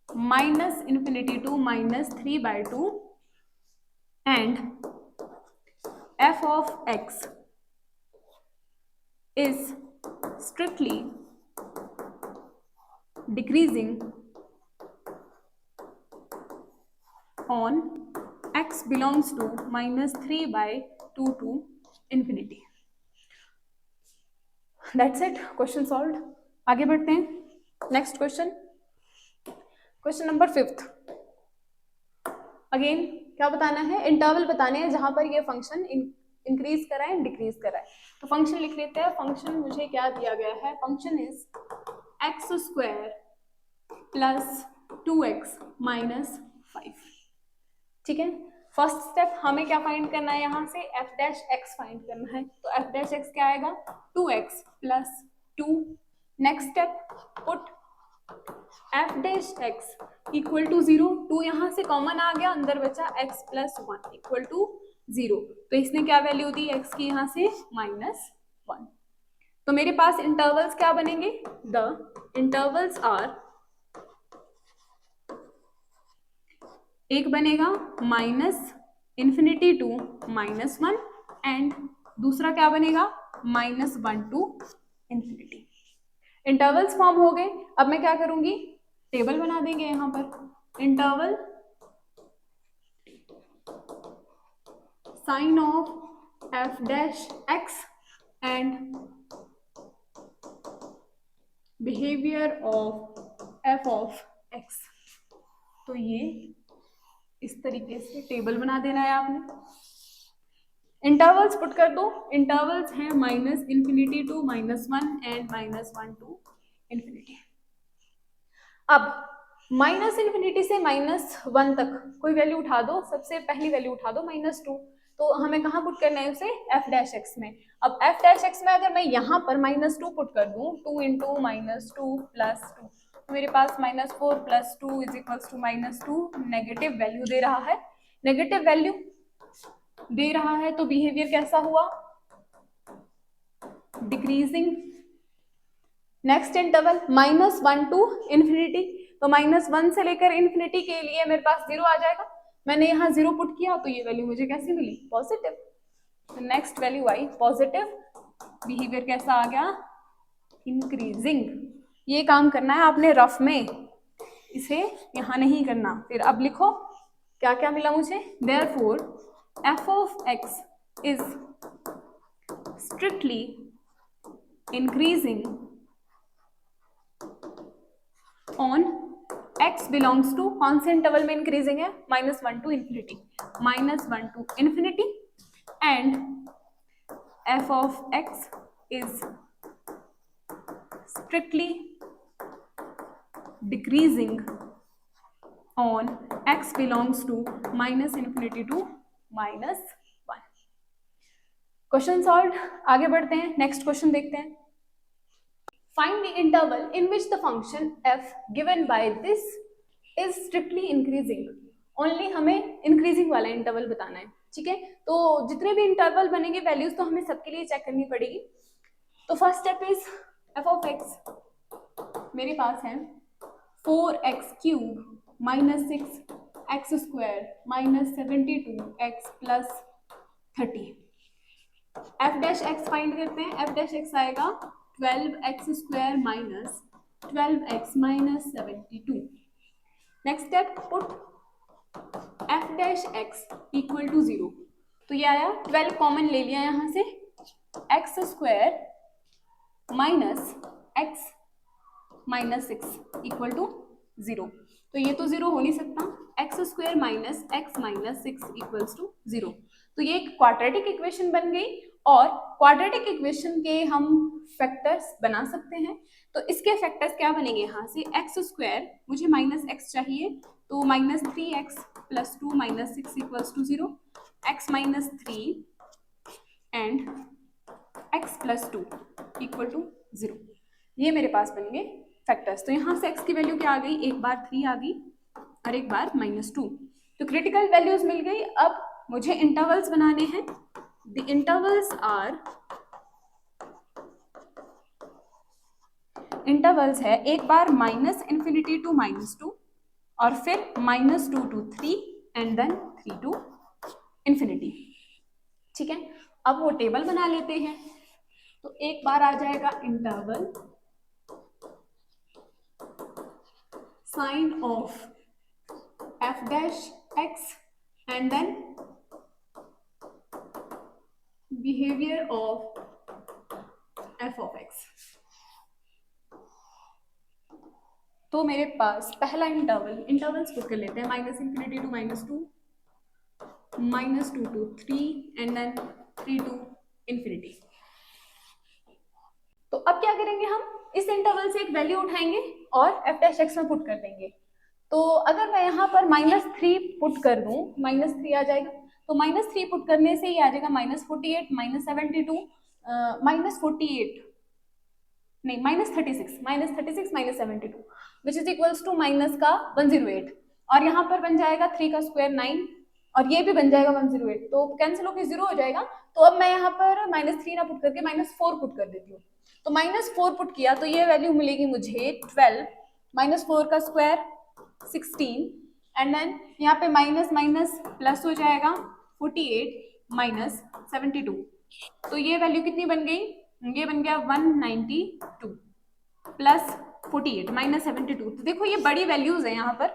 -infinity to -3/2 and f of x is strictly decreasing on x belongs to -3/2 to infinity. That's it, question solved. आगे बढ़ते हैं, next question, question number 5। Again क्या बताना है, interval बताने हैं जहां पर ये फंक्शन इंक्रीज करा है, डिक्रीज करा है। तो फंक्शन लिख लेते हैं। फंक्शन मुझे क्या दिया गया है, function is x² plus 2x minus 5। ठीक है, फर्स्ट स्टेप हमें क्या फाइंड करना है, यहाँ से f डैश x फाइंड करना है। तो f डैश x क्या आएगा, 2x plus 2। Next step, put f dash x equal to 0, 2 यहाँ से कॉमन आ गया, अंदर बचा x प्लस 1 इक्वल टू 0। तो इसने क्या वैल्यू दी x की यहाँ से -1। तो मेरे पास इंटरवल्स क्या बनेंगे, द इंटरवल्स आर, एक बनेगा -∞ टू -1 एंड दूसरा क्या बनेगा -1 टू ∞। इंटरवल्स फॉर्म हो गए। अब मैं क्या करूंगी, टेबल बना देंगे यहां पर, interval sign of f dash x and behaviour of f of x. तो ये इस तरीके से टेबल बना देना है आपने। इंटरवल्स पुट कर दो, इंटरवल्स हैं -∞ टू -1 एंड -1 टू ∞। अब -∞ से -1 तक कोई वैल्यू उठा दो, सबसे पहली वैल्यू उठा दो -2, तो हमें कहाँ पुट करना है उसे, एफ डैश एक्स में। अब एफ डैश एक्स में अगर मैं यहाँ पर -2 पुट कर दूँ, 2 इंटू -2 प्लस 2, तो मेरे पास -4 plus 2 is equals to -2। Negative value दे रहा है, नेगेटिव वैल्यू दे रहा है तो बिहेवियर कैसा हुआ, डिक्रीजिंग। नेक्स्ट इंटरवल -1 टू ∞, तो -1 से लेकर ∞ के लिए मेरे पास 0 आ जाएगा। मैंने यहाँ 0 पुट किया तो ये वैल्यू मुझे कैसी मिली, पॉजिटिव। तो नेक्स्ट वैल्यू आई पॉजिटिव, बिहेवियर कैसा आ गया, इंक्रीजिंग। ये काम करना है आपने रफ में, इसे यहाँ नहीं करना। फिर अब लिखो क्या क्या मिला मुझे, therefore f of x is strictly increasing on x belongs to, कौन से इंटरवल में इंक्रीजिंग है, -1 to ∞, -1 to ∞, and f of x is strictly decreasing on x belongs to -∞ to -1। Question solve. आगे बढ़ते हैं, नेक्स्ट क्वेश्चन देखते हैं। Find the interval in which the function f given by this is strictly increasing. Only हमें increasing वाला interval बताना है, ठीक है। तो जितने भी इंटरवल बनेंगे वैल्यूज तो हमें सबके लिए चेक करनी पड़ेगी। तो first step is f of x मेरे पास है 4x³ -6x² -72x + 30। f dash x find करते हैं, f डैश x आएगा 12x² -12x -72। Next step put f dash x equal to 0, तो ये आया 12 कॉमन ले लिया यहाँ से, x² -x -6 इक्वल टू 0। तो ये तो 0 हो नहीं सकता, x² -x -6 इक्वल्स टू 0। तो ये एक क्वाड्रेटिक इक्वेशन बन गई और क्वाड्रेटिक इक्वेशन के हम फैक्टर्स बना सकते हैं। तो इसके फैक्टर्स क्या बनेंगे, यहाँ से x², मुझे -x चाहिए तो -3x + 2 -6 equals to 0, x -3 and x + 2 equal to 0। ये मेरे पास बन गए फैक्टर्स। तो यहाँ से x की वैल्यू क्या आ गई, एक बार 3 आ गई और एक बार -2। तो क्रिटिकल वैल्यूज मिल गई। अब मुझे इंटरवल्स बनाने हैं। द इंटरवल्स आर, इंटरवल्स है एक बार -∞ टू -2 और फिर -2 टू 3 एंड देन 3 टू ∞, ठीक है। अब वो टेबल बना लेते हैं। तो एक बार आ जाएगा interval sign of f dash x and then behaviour of f of x। तो मेरे पास पहला इंटरवल्स पुट कर लेते हैं, -∞ to -2, -2 to 3 and then 3 to ∞। तो अब क्या करेंगे, हम इस इंटरवल से एक वैल्यू उठाएंगे और f डैश x में पुट कर देंगे। तो अगर मैं यहाँ पर -3 पुट कर दूं, -3 आ जाएगा। तो -3 पुट करने से ही आ जाएगा -48 -72 -48 नहीं -36 -72 which is equals to minus का 108, और यहाँ पर बन जाएगा 3 का स्क्वायर 9, और ये भी बन जाएगा 108, तो कैंसिल होकर 0 हो जाएगा। तो अब मैं यहाँ पर -3 ना पुट करके -4 पुट कर देती हूँ। तो -4 पुट किया तो ये वैल्यू मिलेगी मुझे 12, -4 का स्क्वायर 16, एंड देन यहाँ पे माइनस माइनस प्लस हो जाएगा 48 -72, तो ये वैल्यू कितनी बन गई, ये बन गया 192 प्लस 48 -72। तो देखो ये बड़ी वैल्यूज है यहाँ पर,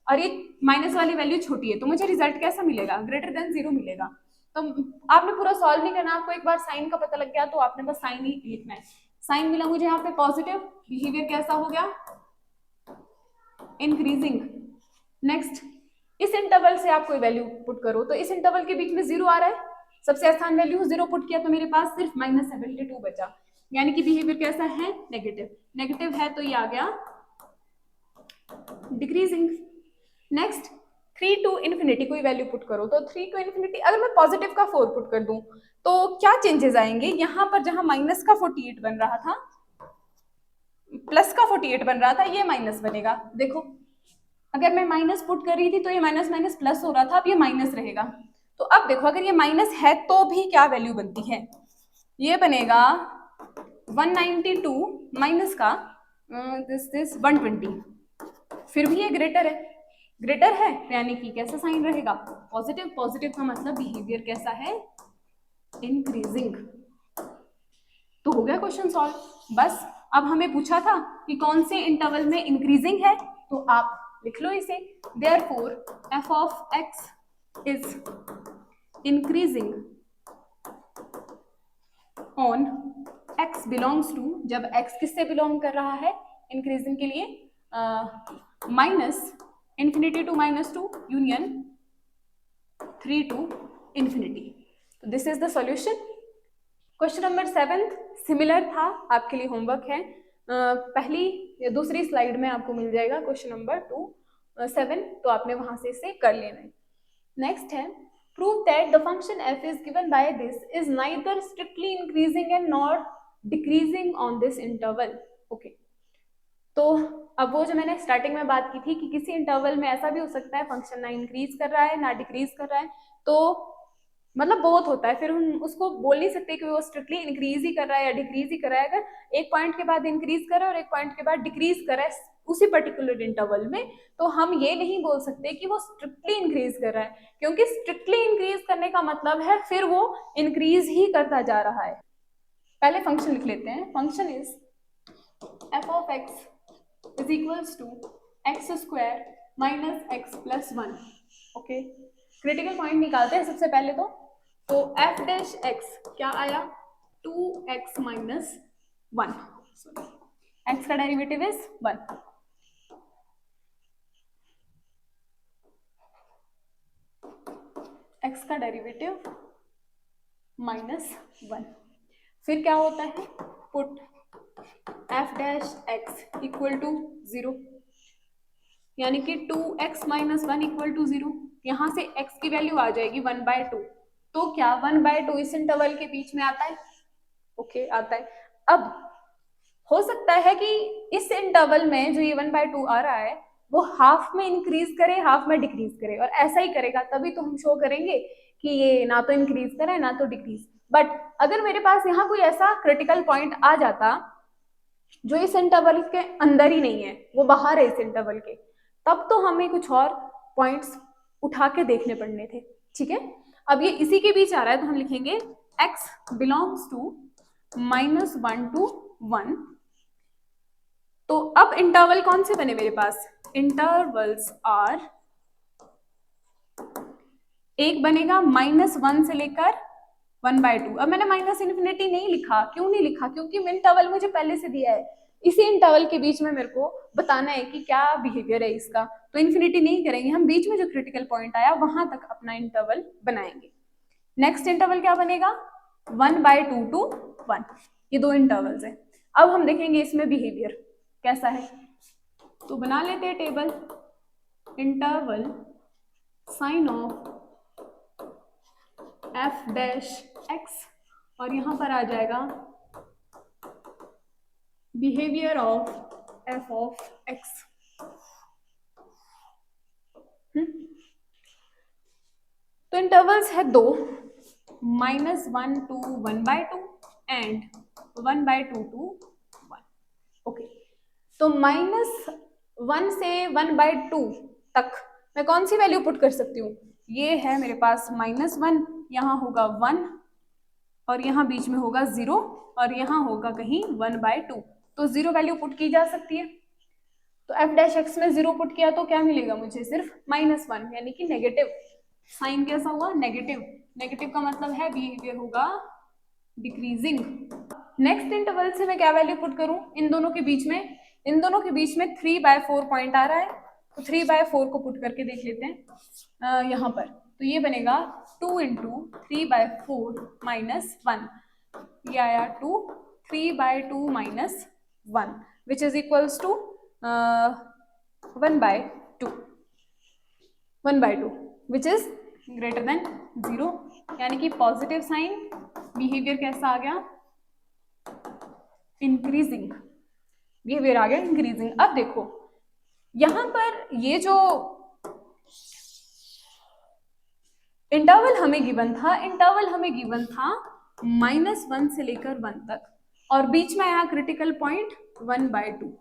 और ये माइनस वाली वैल्यू छोटी है, तो मुझे रिजल्ट कैसा मिलेगा, ग्रेटर देन 0 मिलेगा। तो आपने पूरा सॉल्व नहीं करना, आपको एक बार साइन का पता लग गया तो आपने बस साइन ही लिखना है। साइन मिला मुझे यहाँ पे पॉजिटिव, बिहेवियर कैसा हो गया, इंक्रीजिंग। नेक्स्ट, इस इंटरवल से आप कोई वैल्यू पुट करो, तो इस इंटरवल के बीच में 0 आ रहा है, सबसे आसान वैल्यू 0 पुट किया तो मेरे पास सिर्फ -72 बचा, यानी कि बिहेवियर कैसा है, नेगेटिव। नेगेटिव है तो ये आ गया डिक्रीजिंग। नेक्स्ट, 3 to इन्फिनिटी कोई वैल्यू पुट करो, तो 3 to इन्फिनिटी अगर मैं पॉजिटिव का 4 पुट कर दूं तो क्या चेंजेस आएंगे, यहाँ पर जहां माइनस का 48 बन रहा था, प्लस का 48 बन रहा था, ये माइनस बनेगा। देखो अगर मैं माइनस पुट कर रही थी तो ये माइनस माइनस प्लस हो रहा था, अब ये माइनस रहेगा। तो अब देखो अगर ये माइनस है तो भी क्या वैल्यू बनती है, ये बनेगा 192 माइनस का दिस 120, फिर भी ये ग्रेटर है, ग्रेटर है यानी कि कैसा साइन रहेगा, पॉजिटिव। पॉजिटिव का मतलब बिहेवियर कैसा है, इंक्रीजिंग। तो हो गया क्वेश्चन सॉल्व। बस अब हमें पूछा था कि कौन से इंटरवल में इंक्रीजिंग है, तो आप लिख लो इसे, therefore f of x is increasing on x belongs to, जब x किससे बिलोंग कर रहा है इंक्रीजिंग के लिए, -∞ to -2 यूनियन 3 to इन्फिनिटी। तो this is the solution. Question number 7 similar था, आपके लिए होमवर्क है, पहली या दूसरी स्लाइड में आपको मिल जाएगा क्वेश्चन नंबर 7, तो आपने वहां से इसे कर लेना है। नेक्स्ट है, prove that the function f is given by this is neither strictly increasing and nor decreasing on this interval। Okay, तो अब वो जो मैंने स्टार्टिंग में बात की थी कि किसी इंटरवल में ऐसा भी हो सकता है फंक्शन ना इंक्रीज कर रहा है ना डिक्रीज कर रहा है, तो मतलब बहुत होता है, फिर हम उसको बोल नहीं सकते कि वो स्ट्रिक्टली इंक्रीज ही कर रहा है या डिक्रीज ही कर रहा है। अगर एक पॉइंट के बाद इंक्रीज कर रहा है और एक पॉइंट के बाद डिक्रीज कर रहा है उसी पर्टिकुलर इंटरवल में, तो हम ये नहीं बोल सकते कि वो स्ट्रिक्टली इंक्रीज कर रहा है, क्योंकि स्ट्रिक्टली इंक्रीज करने का मतलब है फिर वो इंक्रीज ही करता जा रहा है। पहले फंक्शन लिख लेते हैं, function is f of x is equals to x square minus x plus 1। Okay, critical point निकालते हैं सबसे पहले तो f डैश x क्या आया, 2x minus 1, x का डेरिवेटिव इज 1, x का डेरिवेटिव -1। फिर क्या होता है, put f dash x equal to 0, यानी कि 2x minus 1 इक्वल टू 0, यहाँ से x की वैल्यू आ जाएगी 1/2। तो क्या 1/2 इस इंटरवल के बीच में आता है, ओके आता है। अब हो सकता है कि इस इंटरवल में जो ये 1/2 आ रहा है वो हाफ में इंक्रीज करे हाफ में डिक्रीज करे, और ऐसा ही करेगा तभी तो हम शो करेंगे कि ये ना तो इंक्रीज करे ना तो डिक्रीज। बट अगर मेरे पास यहाँ कोई ऐसा क्रिटिकल पॉइंट आ जाता जो इस इंटरवल के अंदर ही नहीं है, वो बाहर है इस इंटरवल के, तब तो हमें कुछ और पॉइंट्स उठा के देखने पड़ने थे। ठीक है, अब ये इसी के बीच आ रहा है तो हम लिखेंगे x बिलोंग्स टू -1 to 1। तो अब इंटरवल कौन से बने मेरे पास, इंटरवल्स आर, एक बनेगा -1 से लेकर 1/2। अब मैंने -∞ नहीं लिखा, क्यों नहीं लिखा, क्योंकि इंटरवल मुझे पहले से दिया है, इसी इंटरवल के बीच में मेरे को बताना है कि क्या बिहेवियर है इसका, तो इन्फिनिटी नहीं करेंगे हम, बीच में जो क्रिटिकल पॉइंट आया वहां तक अपना इंटरवल बनाएंगे। नेक्स्ट इंटरवल क्या बनेगा, 1/2 to 1, ये दो इंटरवल्स है। अब हम देखेंगे इसमें बिहेवियर कैसा है, तो बना लेते हैं table, interval sign of f dash x, और यहां पर आ जाएगा behaviour of f of x. तो इंटरवल्स है दो, -1 to 1/2 एंड 1/2 to 1। ओके, तो -1 से 1/2 तक मैं कौन सी वैल्यू पुट कर सकती हूँ? ये है मेरे पास -1, यहाँ होगा 1 और यहाँ बीच में होगा 0 और यहाँ होगा कहीं 1/2, तो 0 वैल्यू पुट की जा सकती है। तो f डैश x में 0 पुट किया तो क्या मिलेगा मुझे? सिर्फ -1, यानी कि नेगेटिव साइन। कैसा हुआ? नेगेटिव। नेगेटिव का मतलब है बिहेवियर होगा डिक्रीजिंग। नेक्स्ट इंटरवल से मैं क्या वैल्यू पुट करूं इन दोनों के बीच में? इन दोनों के बीच में 3/4 पॉइंट आ रहा है, तो 3/4 को पुट करके देख लेते हैं यहाँ पर। तो ये बनेगा 2 × 3/4 - 1, ये आया 2, 3/2 - 1 which is equals to 1/2 which is greater than 0, यानी कि पॉजिटिव साइन। बिहेवियर कैसा आ गया? इंक्रीजिंग। बिहेवियर आ गया इंक्रीजिंग। अब देखो यहां पर ये जो इंटरवल हमें गिवन था, -1 से लेकर 1 तक, और बीच में आया क्रिटिकल पॉइंट 1/2।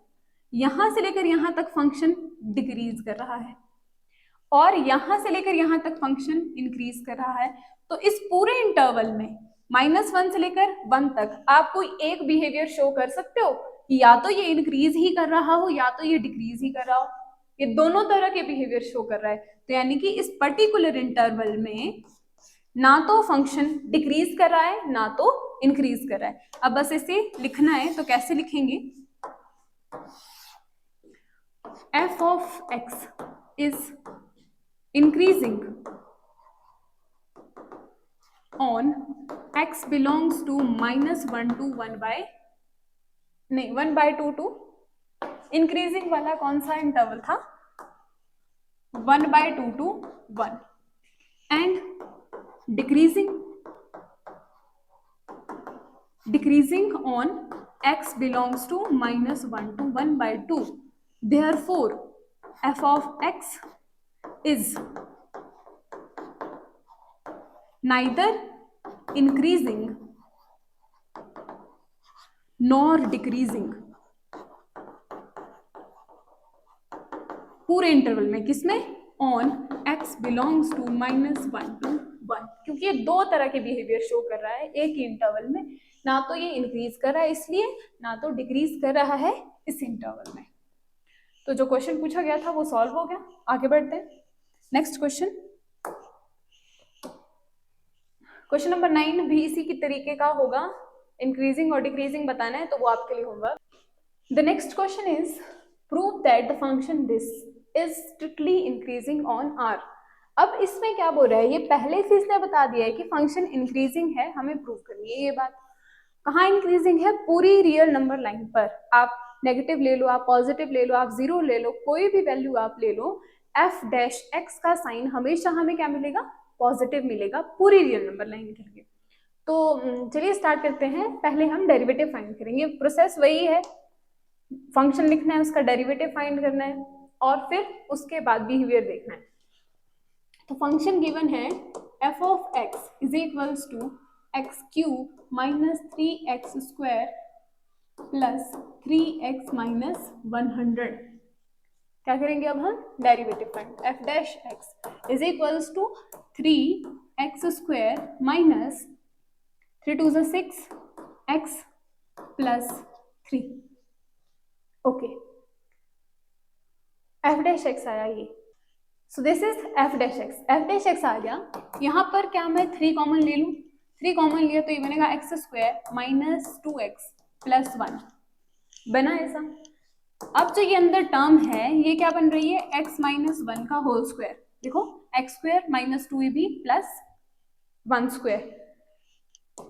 यहां से लेकर यहां तक फंक्शन डिक्रीज कर रहा है और यहां से लेकर यहां तक फंक्शन इंक्रीज कर रहा है। तो इस पूरे इंटरवल में -1 से लेकर 1 तक आप कोई एक बिहेवियर शो कर सकते हो कि या तो ये इंक्रीज ही कर रहा हो या तो ये डिक्रीज ही कर रहा हो। ये दोनों तरह के बिहेवियर शो कर रहा है, तो यानी कि इस पर्टिकुलर इंटरवल में ना तो फंक्शन डिक्रीज कर रहा है ना तो इंक्रीज कर रहा है। अब बस इसे लिखना है, तो कैसे लिखेंगे? f of x is increasing on x belongs to -1 to 1/2 to increasing वाला कौन सा इंटरवल था? 1/2 to 1 and decreasing on x belongs to -1 to 1/2. Therefore f of x is neither increasing nor decreasing। पूरे इंटरवल में किसमें? On x belongs to -1 to 1, क्योंकि ये दो तरह के बिहेवियर शो कर रहा है एक ही इंटरवल में। ना तो ये इंक्रीज कर रहा है इसलिए, ना तो डिक्रीज कर रहा है इस इंटरवल में। तो जो क्वेश्चन पूछा गया था वो सॉल्व हो गया। आगे बढ़ते हैं नेक्स्ट क्वेश्चन। क्वेश्चन नंबर 9 भी इसी की तरीके का होगा, इंक्रीजिंग और डिक्रीजिंग बताना है, तो वो आपके लिए homework. The next question is prove that the function this is strictly increasing on R. अब इसमें क्या बोल रहा है? ये पहले से इसने बता दिया है कि फंक्शन इंक्रीजिंग है, हमें प्रूव करनी है ये बात। कहाँ इंक्रीजिंग है? पूरी रियल नंबर लाइन पर। आप नेगेटिव ले लो, आप पॉजिटिव ले लो, आप 0 ले लो, कोई भी वैल्यू आप ले लो, f डैश x का साइन हमेशा हमें क्या मिलेगा? पॉजिटिव मिलेगा पूरी रियल नंबर लाइन के लिए। तो चलिए स्टार्ट करते हैं। पहले हम डेरिवेटिव फाइंड करेंगे। प्रोसेस वही है, फंक्शन लिखना है, उसका डेरिवेटिव फाइंड करना है और फिर उसके बाद बिहेवियर देखना है। तो फंक्शन गिवन है f of x is equals to x³ - 3x² plus 3x - 100। क्या करेंगे अब हम? Derivative find. f dash x is equals to 3x² minus 3 2 6 x plus 3। Okay, f dash x आया ये। So this is f dash x। f dash x आ गया। यहाँ पर क्या मैं 3 कॉमन ले लूँ? 3 कॉमन लिया तो ये बनेगा x² माइनस 2x प्लस 1। बना ऐसा। अब जो ये अंदर टर्म है ये क्या बन रही है? x माइनस 1 का होल स्क्वायर। देखो x² minus 2ab plus 1 square.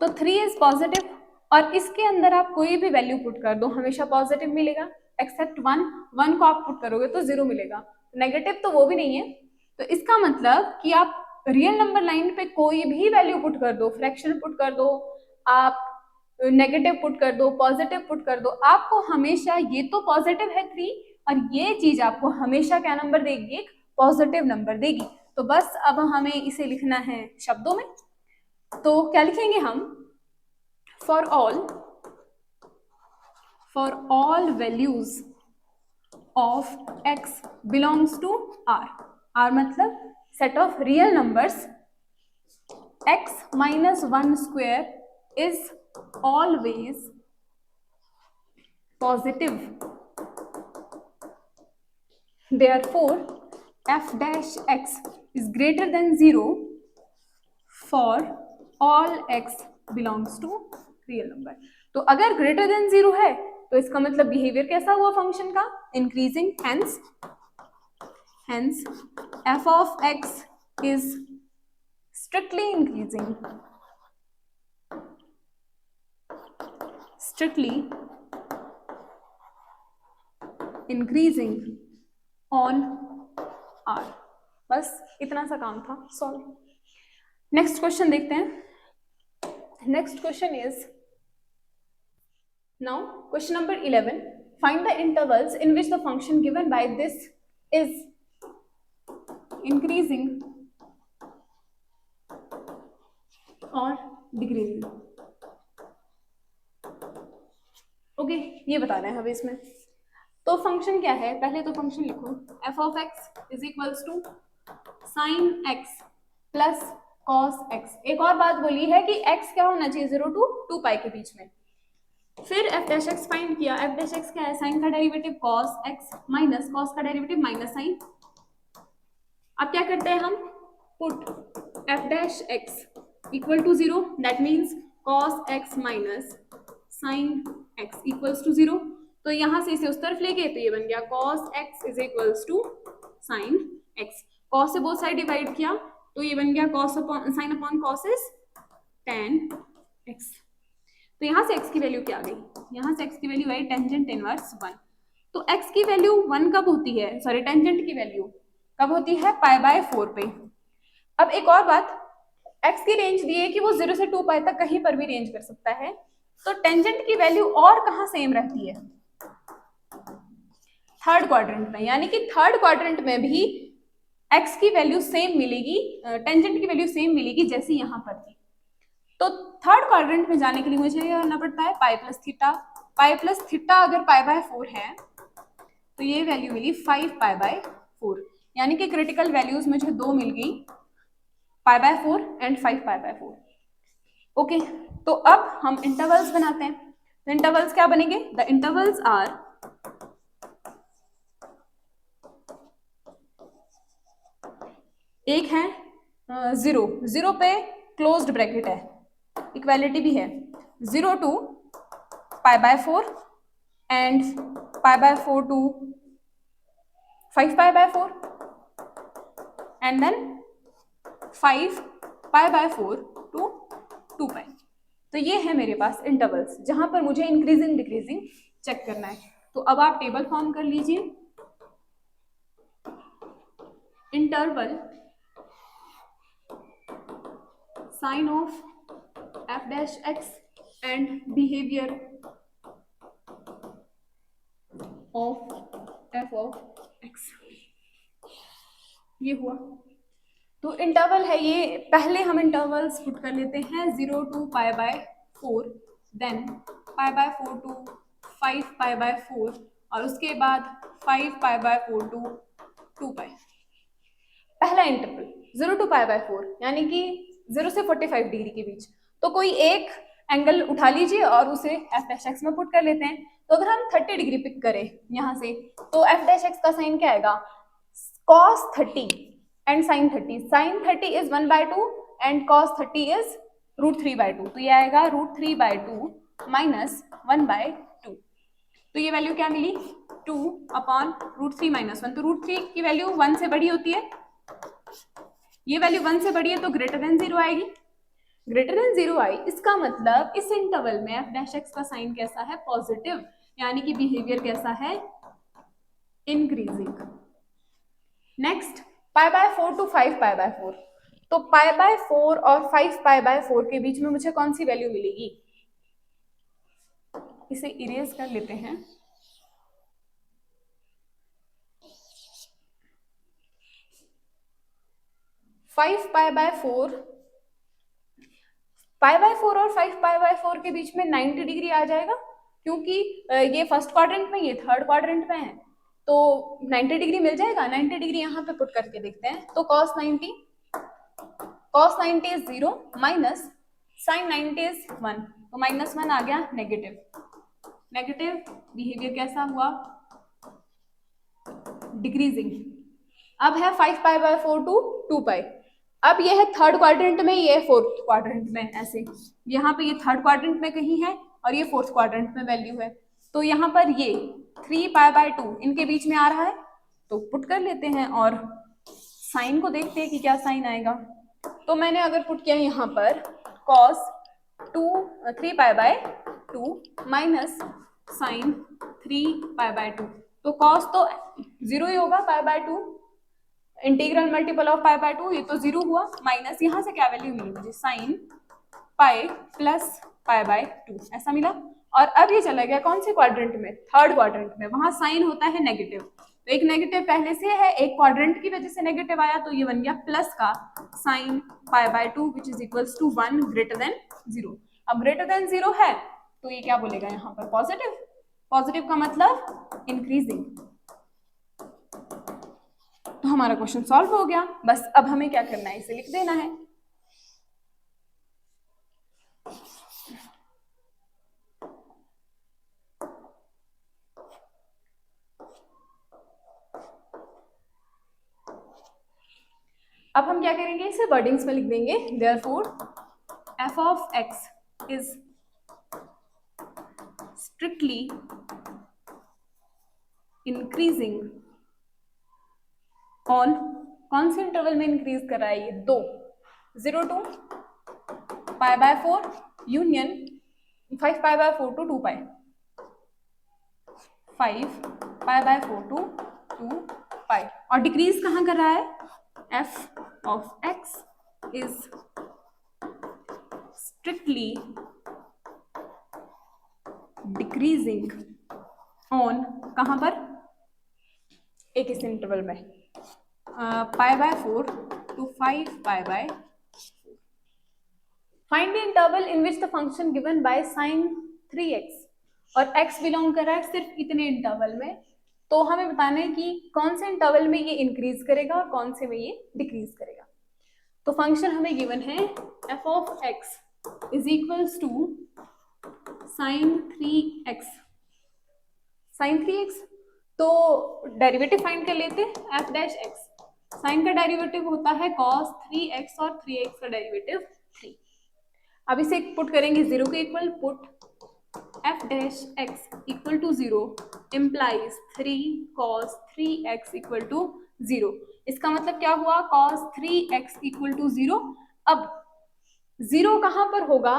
तो 3 इज पॉजिटिव और इसके अंदर आप कोई भी वैल्यू पुट कर दो हमेशा पॉजिटिव मिलेगा, एक्सेप्ट 1 को आप पुट करोगे तो 0 मिलेगा। नेगेटिव तो वो भी नहीं है। तो इसका मतलब कि आप रियल नंबर लाइन पे कोई भी वैल्यू पुट कर दो, फ्रैक्शन पुट कर दो, आप नेगेटिव पुट कर दो, पॉजिटिव पुट कर दो, आपको हमेशा ये तो पॉजिटिव है 3 और ये चीज आपको हमेशा क्या नंबर देगी, एक पॉजिटिव नंबर देगी। तो बस अब हमें इसे लिखना है शब्दों में। तो क्या लिखेंगे हम, for all values of x belongs to r, r मतलब set of real numbers, x minus 1 square is always positive. Therefore, f dash x is greater than 0 for all x belongs to real number. तो अगर greater than 0 है तो इसका मतलब behaviour कैसा हुआ function का, increasing, hence f of x is strictly increasing, on r। बस इतना सा काम था, सॉल्व। नेक्स्ट क्वेश्चन देखते हैं। Next question is now question number 11, find the intervals in which the function given by this is increasing और decreasing. Okay, ये बताना है हमें इसमें। तो फंक्शन क्या है, पहले तो फंक्शन लिखो, f of x is equals to sine x plus cos x। एक और बात बोली है कि x क्या होना चाहिए, 0 to 2 पाई के बीच में। फिर f डैश x फाइंड किया, f डैश x क्या है, साइन का derivative cos x minus cos का डेरिवेटिव माइनस साइन। अब क्या करते हैं हम, put f dash x equal to 0, that means cos x minus sine x equals to 0। तो यहां से इसे उस तरफ लेके तो ये बन गया cos x is equals to sine x। cos से बोथ साइड डिवाइड किया तो ये बन गया cos upon sine upon cos is tan x। तो यहाँ से x की वैल्यू क्या आ गई, यहाँ से x की वैल्यू आई टेंजेंट इनवर्स 1। तो x की वैल्यू 1 कब होती है, सॉरी टेंजेंट की वैल्यू कब होती है, पाई बाय 4 पे। अब एक और बात, x की रेंज दी है कि वो 0 से 2 पाई तक कहीं पर भी रेंज कर सकता है। तो टेंजेंट की वैल्यू और कहाँ सेम रहती है, थर्ड क्वाड्रेंट में, यानी कि थर्ड क्वाड्रेंट में भी x की वैल्यू सेम मिलेगी, टेंजेंट की वैल्यू सेम मिलेगी जैसी यहाँ पर थी। तो थर्ड क्वाड्रेंट में जाने के लिए मुझे ये करना पड़ता है pi plus theta. Pi plus theta अगर पाई बाय 4 है तो ये वैल्यू मिली 5 पाई बाय 4, यानी कि क्रिटिकल वैल्यूज मुझे 2 मिल गई, pi by 4 and 5 pi by 4। Okay, तो अब हम इंटरवल्स बनाते हैं। तो इंटरवल्स क्या बनेंगे, द इंटरवल्स आर एक है 0 पे क्लोज्ड ब्रैकेट है, इक्वालिटी भी है, 0 to pi by 4 and pi by 4 to 5 pi by 4 and then 5 pi by 4 to 2 pi. तो ये है मेरे पास इंटरवल्स जहां पर मुझे इंक्रीजिंग डिक्रीजिंग चेक करना है। तो अब आप टेबल फॉर्म कर लीजिए, interval sign of f dash x and behavior of f of x, ये हुआ। तो इंटरवल है ये, पहले हम इंटरवल्स पुट कर लेते हैं 0 to pi by 4, then pi by 4 to 5 pi by 4 और उसके बाद 5 पाई बाय 4 टू 2 पाई। पहला इंटरवल 0 टू पाई बाय 4 यानी कि 0 से 45 डिग्री के बीच। तो कोई एक एंगल उठा लीजिए और उसे f डैश x में पुट कर लेते हैं। तो अगर हम 30 डिग्री पिक करें यहाँ से तो f डैश x का साइन क्या आएगा, cos 30 and sin 30। sin 30 is 1/2 and cos 30 is √3/2। तो ये आएगा √3/2 माइनस 1/2। तो ये वैल्यू क्या मिली, 2 अपॉन √3 माइनस 1। तो √3 की वैल्यू 1 से बड़ी होती है, ये वैल्यू 1 से बड़ी है तो ग्रेटर देन 0 आएगी। ग्रेटर देन 0 आई, इसका मतलब इस इंटरवल में f डैश x का साइन कैसा है, पॉजिटिव, यानी कि बिहेवियर कैसा है, increasing. Next pi by 4 to 5 pi by 4। तो पाई बाय 4 और 5 पाई बाय 4 के बीच में मुझे कौन सी वैल्यू मिलेगी, इसे इरेज कर लेते हैं। Five pi by four, pi by four और 5 पाई बाय फोर के बीच में 90 डिग्री आ जाएगा, क्योंकि ये फर्स्ट क्वाड्रेंट में, ये थर्ड क्वाड्रेंट में है, तो 90 डिग्री मिल जाएगा। 90 डिग्री यहाँ पे पुट करके देखते हैं। तो cos 90 is 0 minus sin 90 is 1, तो -1 आ गया, नेगेटिव बिहेवियर कैसा हुआ, डिक्रीजिंग। अब है 5 पाई बाय 4 टू 2 पाई। अब ये है थर्ड क्वाड्रेंट में, ये फोर्थ क्वाड्रेंट में, ऐसे यहाँ पे ये थर्ड क्वाड्रेंट में कहीं है और ये फोर्थ क्वाड्रेंट में वैल्यू है। तो यहाँ पर ये 3 पाई बाय 2 इनके बीच में आ रहा है, तो पुट कर लेते हैं और साइन को देखते हैं कि क्या साइन आएगा। तो मैंने अगर पुट किया यहाँ पर cos 3 pi by 2 minus sine 3 pi by 2, तो cos तो 0 ही होगा, pi by 2 integral multiple of pi by 2, ये तो 0 हुआ, माइनस यहाँ से क्या वैल्यू मिली मुझे, sine pi plus pi by 2 ऐसा मिला। और अब ये चला गया कौन से क्वाड्रेंट में, थर्ड क्वाड्रेंट में, वहां साइन होता है नेगेटिव, तो एक नेगेटिव पहले से है, एक क्वाड्रेंट की वजह से नेगेटिव आया, तो ये बन गया प्लस का sine pi by 2 which is equals to 1 greater than 0। अब ग्रेटर देन 0 है तो ये क्या बोलेगा यहाँ पर, पॉजिटिव, पॉजिटिव का मतलब इंक्रीजिंग। तो हमारा क्वेश्चन सॉल्व हो गया। बस अब हमें क्या करना है, इसे लिख देना है। अब हम क्या करेंगे, इसे वर्डिंग्स में लिख देंगे। Therefore f of x is strictly increasing on, कौन से इंटरवल में इंक्रीज कर रहा है, ये 2, 0 to pi by 4 union 5 pi by 4 to 2 pi, 5 pi by 4 to 2 pi. और डिक्रीज कहाँ कर रहा है, f of x is strictly decreasing on, कहाँ पर, एक इस इंटरवल में, pi by 4 to 5 pi by. Find the interval in which the function given by sin 3x, और x बिलोंग कर रहा है सिर्फ इतने इंटरवल में, तो हमें बताना है कि कौन से इंटरवल में ये इंक्रीज करेगा और कौन से में ये डिक्रीज करेगा। तो फंक्शन हमें गिवन है f of x is equals to sin 3x, sin 3x, तो डेरिवेटिव फाइंड कर लेते हैं, f डैश x, साइन का डेरिवेटिव होता है cos 3x और 3x का डेरिवेटिव 3। अब इसे पुट करेंगे 0 के equal, put f dash x equal to 0 implies 3 cos 3x equal to 0। इसका मतलब क्या हुआ, cos 3x इक्वल टू 0। अब 0 कहां पर होगा,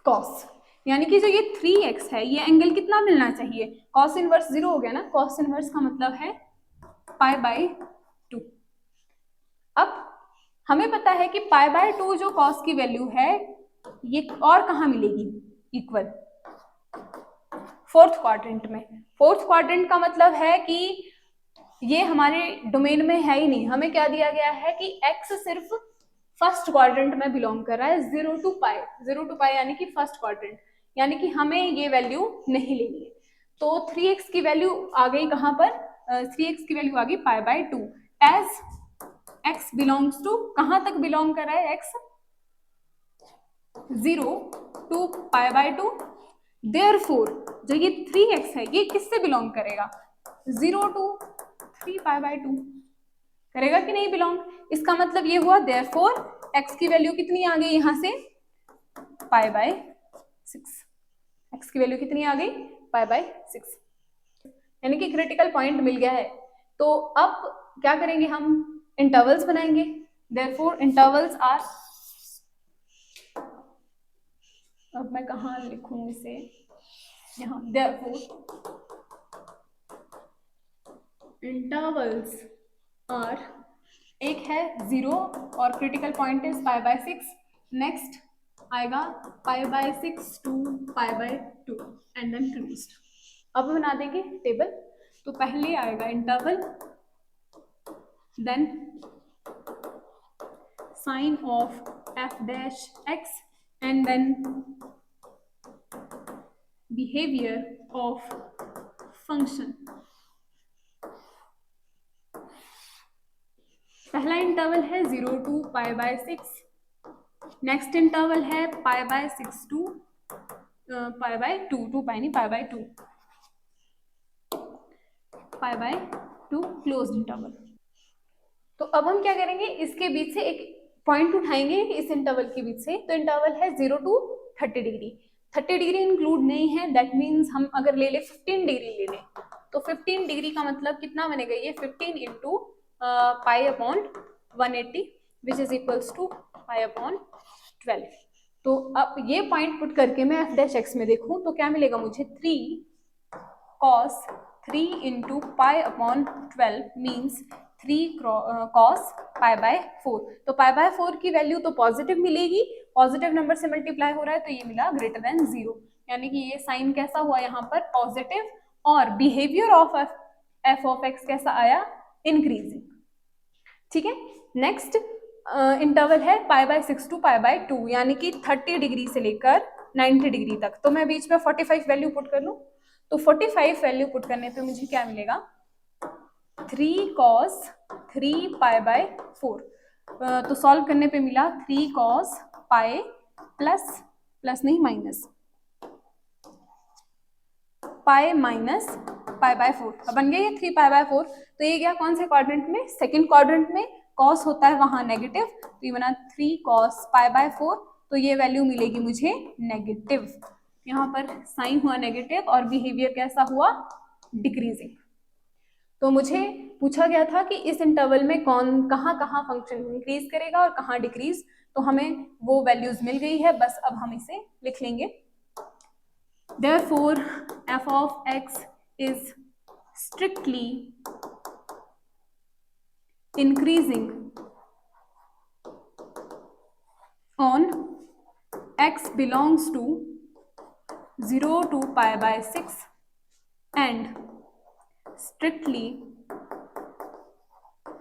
cos, यानी कि जो ये 3x है, ये एंगल कितना मिलना चाहिए, cos इनवर्स 0 हो गया ना, cos इनवर्स का मतलब है पाई बाय 2। अब हमें पता है कि पाई बाय 2 जो cos की वैल्यू है, ये और कहाँ मिलेगी, इक्वल, फोर्थ क्वाड्रेंट में। फोर्थ क्वाड्रेंट का मतलब है कि ये हमारे डोमेन में है ही नहीं, हमें क्या दिया गया है कि x सिर्फ फर्स्ट क्वाड्रेंट में बिलोंग कर रहा है, 0 टू पाई, 0 टू पाई यानी कि फर्स्ट क्वाड्रेंट, यानी कि हमें ये वैल्यू नहीं लेनी है। तो 3x की वैल्यू आ गई कहाँ पर, 3x की वैल्यू आ गई pi by 2, as x belongs to, कहाँ तक बिलोंग कर रहा है x, 0 to pi by 2। Therefore जो ये 3x है, ये किससे बिलोंग करेगा, 0 टू 3 पाई बाय 2 करेगा कि नहीं बिलोंग। इसका मतलब ये हुआ देयरफॉर x की वैल्यू कितनी आ गई यहाँ से, पाई बाय 6, x की वैल्यू कितनी आ गई, पाई बाय 6, यानी कि क्रिटिकल पॉइंट मिल गया है। तो अब क्या करेंगे, हम इंटरवल्स बनाएंगे। देयरफॉर इंटरवल्स आर, अब मैं कहाँ लिखूं इसे, यहाँ, देयरफॉर इंटरवल्स आर, एक है 0 और critical point is pi by 6, next आएगा π/6 to π/2 एंड देन क्लोज्ड। अब बना देंगे टेबल। तो पहले आएगा interval, then sign of f'(x) and then behaviour of function. पहला इंटरवल है 0 to π/6, नेक्स्ट इंटरवल है π/6 to π/2, 2 पाई नहीं π/2, π/2 क्लोज्ड इंटरवल। तो अब हम क्या करेंगे, इसके बीच से एक पॉइंट उठाएंगे इस इंटरवल के बीच से। तो इंटरवल है 0 to 30 डिग्री। 30 डिग्री इंक्लूड नहीं है, दैट मीन्स हम अगर ले ले 15 डिग्री ले लें तो 15 डिग्री का मतलब कितना बनेगा, ये 15 into π/180 which is equals to π/12। तो अब ये पॉइंट पुट करके मैं f'(x) में देखूं तो क्या मिलेगा मुझे, 3 cos 3 इंटू π/12 मीन्स 3 cos π/4। तो π/4 की वैल्यू तो पॉजिटिव मिलेगी, पॉजिटिव नंबर से मल्टीप्लाई हो रहा है तो ये मिला ग्रेटर देन 0, यानी कि ये साइन कैसा हुआ यहाँ पर, पॉजिटिव, और बिहेवियर ऑफ f(x) कैसा आया, इंक्रीजिंग। ठीक है, नेक्स्ट इंटरवल है π/6 to π/2, यानी कि 30 डिग्री से लेकर 90 डिग्री तक। तो मैं बीच में 45 वैल्यू पुट कर लूं, तो 45 वैल्यू पुट करने पे मुझे क्या मिलेगा, 3 cos 3 π/4। तो सॉल्व करने पे मिला 3 cos पाई प्लस नहीं माइनस पाई माइनस π/4। अब बन गया ये 3 π/4। तो ये गया कौन से क्वाड्रेंट में, सेकंड क्वाड्रेंट में। कॉस होता है वहां नेगेटिव, तो ये बना 3 cos π/4। तो ये वैल्यू मिलेगी मुझे नेगेटिव, यहाँ पर साइन हुआ नेगेटिव और बिहेवियर कैसा हुआ, डिक्रीजिंग। तो मुझे पूछा गया था कि इस इंटरवल में कौन कहाँ फंक्शन इंक्रीज करेगा और कहाँ डिक्रीज, तो हमें वो वैल्यूज मिल गई है, बस अब हम इसे लिख लेंगे। Therefore, f of x is strictly increasing on x belongs to 0 to π/6 and strictly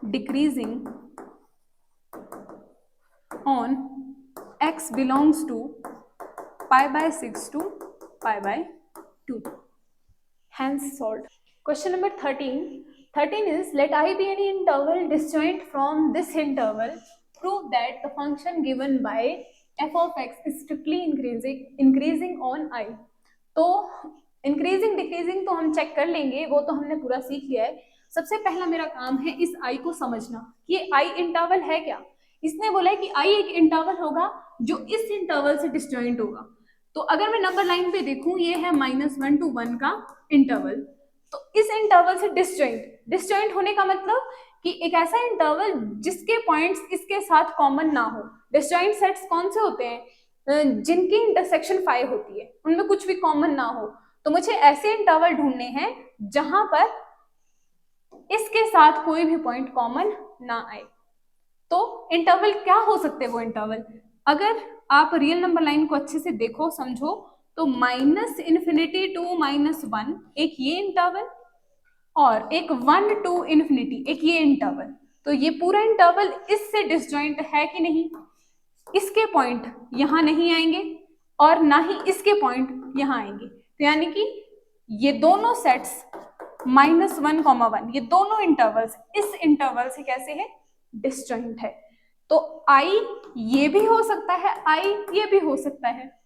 decreasing on x belongs to π/6 to π/2. Hence solved. Question number 13. 13 is, let I be any interval disjoint from this interval. Prove that the function given by f of x is strictly increasing on I. तो increasing decreasing तो हम check कर लेंगे, वो तो हमने पूरा सीख लिया है। सबसे पहला मेरा काम है इस I को समझना कि ये I इंटरवल है क्या। इसने बोला है कि I एक इंटरवल होगा जो इस इंटरवल से डिसजॉइंट होगा। तो अगर मैं नंबर लाइन पे देखूं, ये है -1 to 1 का इंटरवल, तो इस इंटरवल से डिसजॉइंट होने का मतलब कि एक ऐसा इंटरवल जिसके पॉइंट्स इसके साथ कॉमन ना हो। डिसजॉइंट सेट्स कौन से होते हैं, जिनकी इंटरसेक्शन 5 होती है, उनमें कुछ भी कॉमन ना हो। तो मुझे ऐसे इंटरवल ढूंढने हैं जहां पर इसके साथ कोई भी पॉइंट कॉमन ना आए। तो इंटरवल क्या हो सकते हैं वो इंटरवल, अगर आप रियल नंबर लाइन को अच्छे से देखो समझो, तो -∞ to -1 एक ये इंटरवल, और एक 1 to ∞ एक ये इंटरवल। तो ये पूरा इंटरवल इससे डिसजॉइंट है कि नहीं, इसके पॉइंट यहाँ नहीं आएंगे और ना ही इसके पॉइंट यहाँ आएंगे। तो यानी कि ये दोनों सेट्स -1, 1 ये दोनों इंटरवल्स इस इंटरवल से कैसे है, डिसजॉइंट है। तो I ये भी हो सकता है, I ये भी हो सकता है।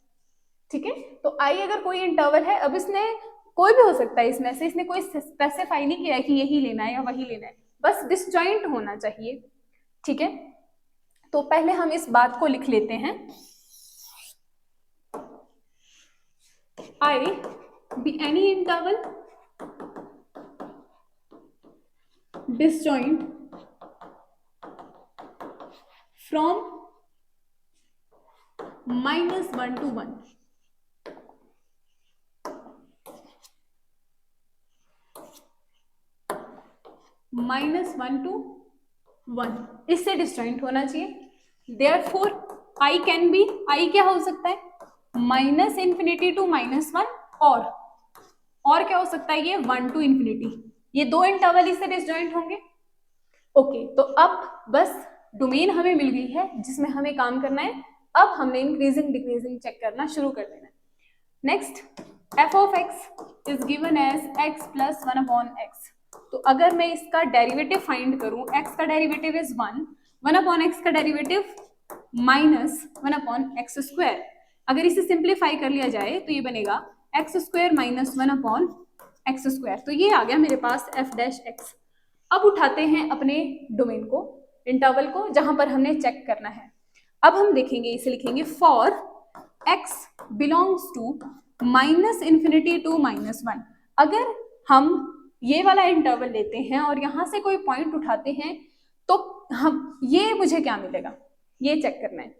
ठीक है, तो I अगर कोई इंटरवल है, अब इसने कोई भी हो सकता है इसमें से, इसने कोई स्पेसिफाई नहीं किया है कि यही लेना है या वही लेना है, बस डिसजॉइंट होना चाहिए। ठीक है, तो पहले हम इस बात को लिख लेते हैं, I be any interval disjoint from -1 to 1। -1 to 1 इससे डिसजॉइंट होना चाहिए। Therefore I can be, I क्या हो सकता है, minus infinity to minus one, और क्या हो सकता है ये 1 टू इन्फिनिटी। ये दो इंटरवल इससे डिसजॉइंट होंगे। ओके, तो अब बस डोमेन हमें मिल गई है जिसमें हमें काम करना है। अब हमने इंक्रीजिंग डिक्रीजिंग चेक करना शुरू कर देना है। Next, f of x is given as x plus 1 upon x। तो अगर मैं इसका डेरिवेटिव फाइंड करूं, x का डेरिवेटिव इज 1 अपॉन x का derivative minus 1 upon x square. अगर इसे सिंप्लीफाई कर लिया जाए तो ये बनेगा x square minus 1 upon x square. तो ये आ गया मेरे पास f डैश x। अब उठाते हैं अपने डोमेन को, इंटरवल को, जहां पर हमने चेक करना है। अब हम देखेंगे, इसे लिखेंगे for x belongs to minus infinity to minus 1। अगर हम ये वाला इंटरवल लेते हैं और यहां से कोई पॉइंट उठाते हैं तो हम ये मुझे क्या मिलेगा ये चेक करना है।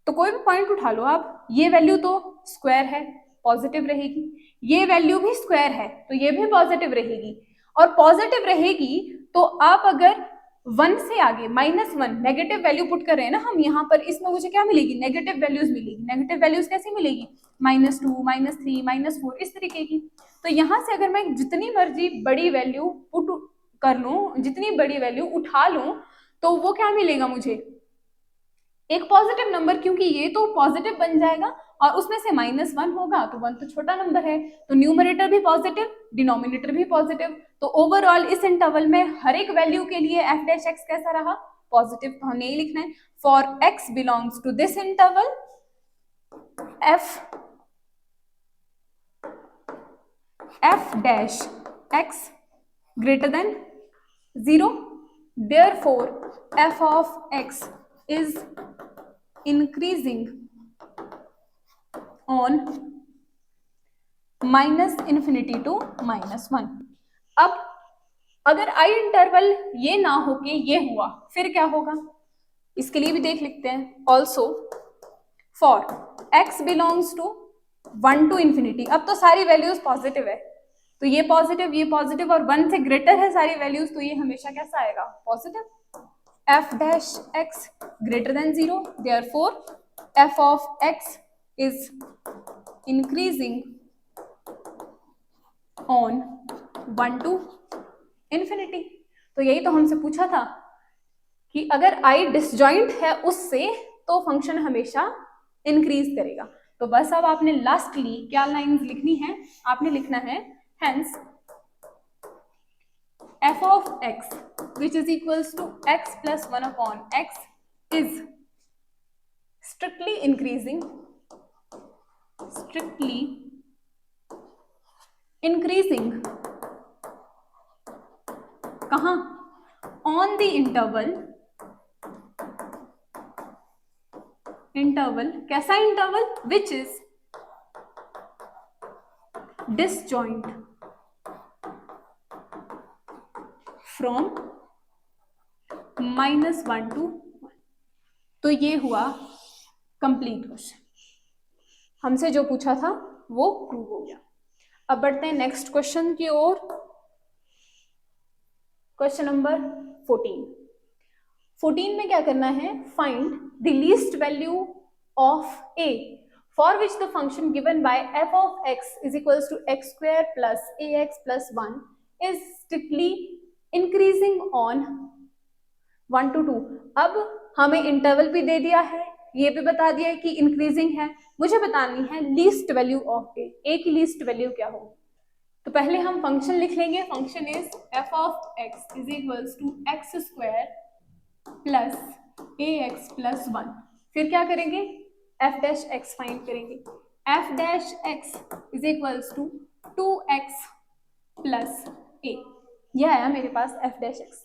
तो कोई भी पॉइंट उठा लो आप, ये वैल्यू तो स्क्वायर है, पॉजिटिव रहेगी, ये वैल्यू भी स्क्वायर है तो ये भी पॉजिटिव रहेगी, और पॉजिटिव रहेगी तो आप अगर 1 से आगे -1 नेगेटिव वैल्यू पुट कर रहे हैं ना हम यहाँ पर, इसमें मुझे क्या मिलेगी, नेगेटिव वैल्यूज मिलेगी। नेगेटिव वैल्यूज कैसी मिलेगी, -2 -3 -4 इस तरीके की। तो यहाँ से अगर मैं जितनी मर्जी बड़ी वैल्यू पुट कर लूँ, जितनी बड़ी वैल्यू उठा लूँ, तो वो क्या मिलेगा मुझे, एक पॉजिटिव नंबर, क्योंकि ये तो पॉजिटिव बन जाएगा और उसमें से -1 होगा तो 1 तो छोटा नंबर है, तो न्यूमरेटर भी पॉजिटिव, डिनोमिनेटर भी पॉजिटिव। तो ओवरऑल इस इंटरवल में हर एक वैल्यू के लिए f डैश x कैसा रहा, पॉजिटिव। तो हमें यही लिखना है, for x belongs to this interval f dash x greater than 0, therefore f of x is increasing on minus infinity to -1। अब अगर आई इंटरवल ये ना हो के ये हुआ, फिर क्या होगा, इसके लिए भी देख लिखते हैं। Also for x belongs to 1 to infinity, अब तो सारी वैल्यूज पॉजिटिव है, तो ये पॉजिटिव और 1 से ग्रेटर है सारी वैल्यूज, तो ये हमेशा कैसा आएगा, positive. f dash x greater than 0, therefore f of x is increasing on 1 to infinity। तो यही तो हमसे पूछा था कि अगर i डिसजॉइंट है उससे तो फंक्शन हमेशा इंक्रीज करेगा। तो बस अब आपने लास्टली क्या लाइंस लिखनी है, आपने लिखना है hence f of x which is equals to x plus 1 upon x is strictly increasing कहाँ, on the interval कैसा interval, which is disjoint from -1 to 1। तो ये हुआ कंप्लीट क्वेश्चन, हमसे जो पूछा था वो प्रूव हो गया। अब बढ़ते हैं नेक्स्ट क्वेश्चन की ओर। क्वेश्चन नंबर 14 में क्या करना है, find the least value of a for which the function given bye f of x is equals to x square plus ax plus 1 is strictly increasing on 1 to 2। अब हमें interval भी दे दिया है, ये भी बता दिया है कि इंक्रीजिंग है, मुझे बतानी है लीस्ट वैल्यू ऑफ a की लीस्ट वैल्यू क्या हो। तो पहले हम फंक्शन लिख लेंगे, function is f of x is equals to x square plus ax plus 1। फिर क्या करेंगे, f डैश x फाइंड करेंगे, f dash x is equals to 2x plus a। यह आया मेरे पास f डैश x।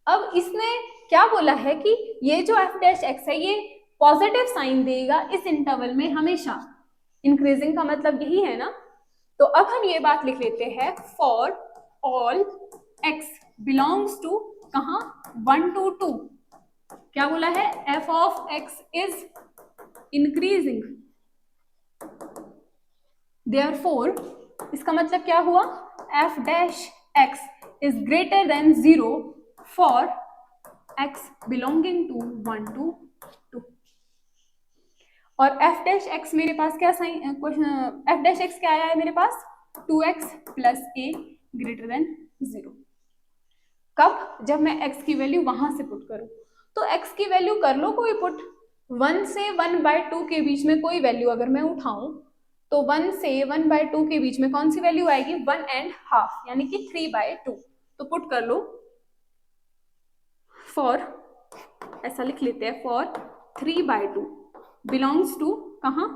अब इसने क्या बोला है कि ये जो f डैश x है ये पॉजिटिव साइन देगा इस इंटरवल में हमेशा, इंक्रीजिंग का मतलब यही है ना। तो अब हम ये बात लिख लेते हैं, for all x belongs to कहाँ, 1 to 2, क्या बोला है, f of x is increasing, therefore इसका मतलब क्या हुआ, f dash x is greater than 0 for x belonging to 1 to 2। और एफ डैश एक्स मेरे पास क्या साइन, एफ डैश एक्स क्या आया है मेरे पास 2x प्लस ए ग्रेटर देन 0। कब? जब मैं x की वैल्यू वहां से पुट करूं। तो x की वैल्यू कर लो कोई पुट, 1 से 1/2 के बीच में कोई वैल्यू अगर मैं उठाऊं तो 1 से 1/2 के बीच में कौन सी वैल्यू आएगी 1.5 यानी कि 3/2। तो पुट कर लो फॉर, ऐसा लिख लेते हैं, फॉर 3/2 बिलोंग्स टू कहाँ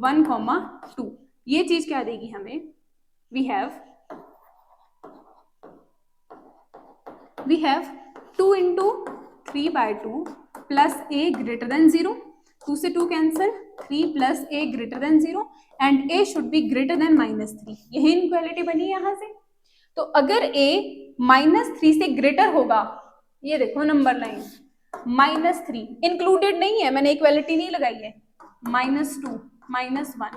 1, 2। ये चीज क्या देगी हमें, we have 2 into 3/2 plus a greater than 0, 2 से 2 cancel, 3 plus a greater than 0 and a should be greater than -3। यही इनक्वालिटी बनी यहां से। तो अगर a -3 से ग्रेटर होगा, ये देखो नंबर लाइन -3 इंक्लूडेड नहीं है, मैंने इक्वालिटी नहीं लगाई है, -2 -1,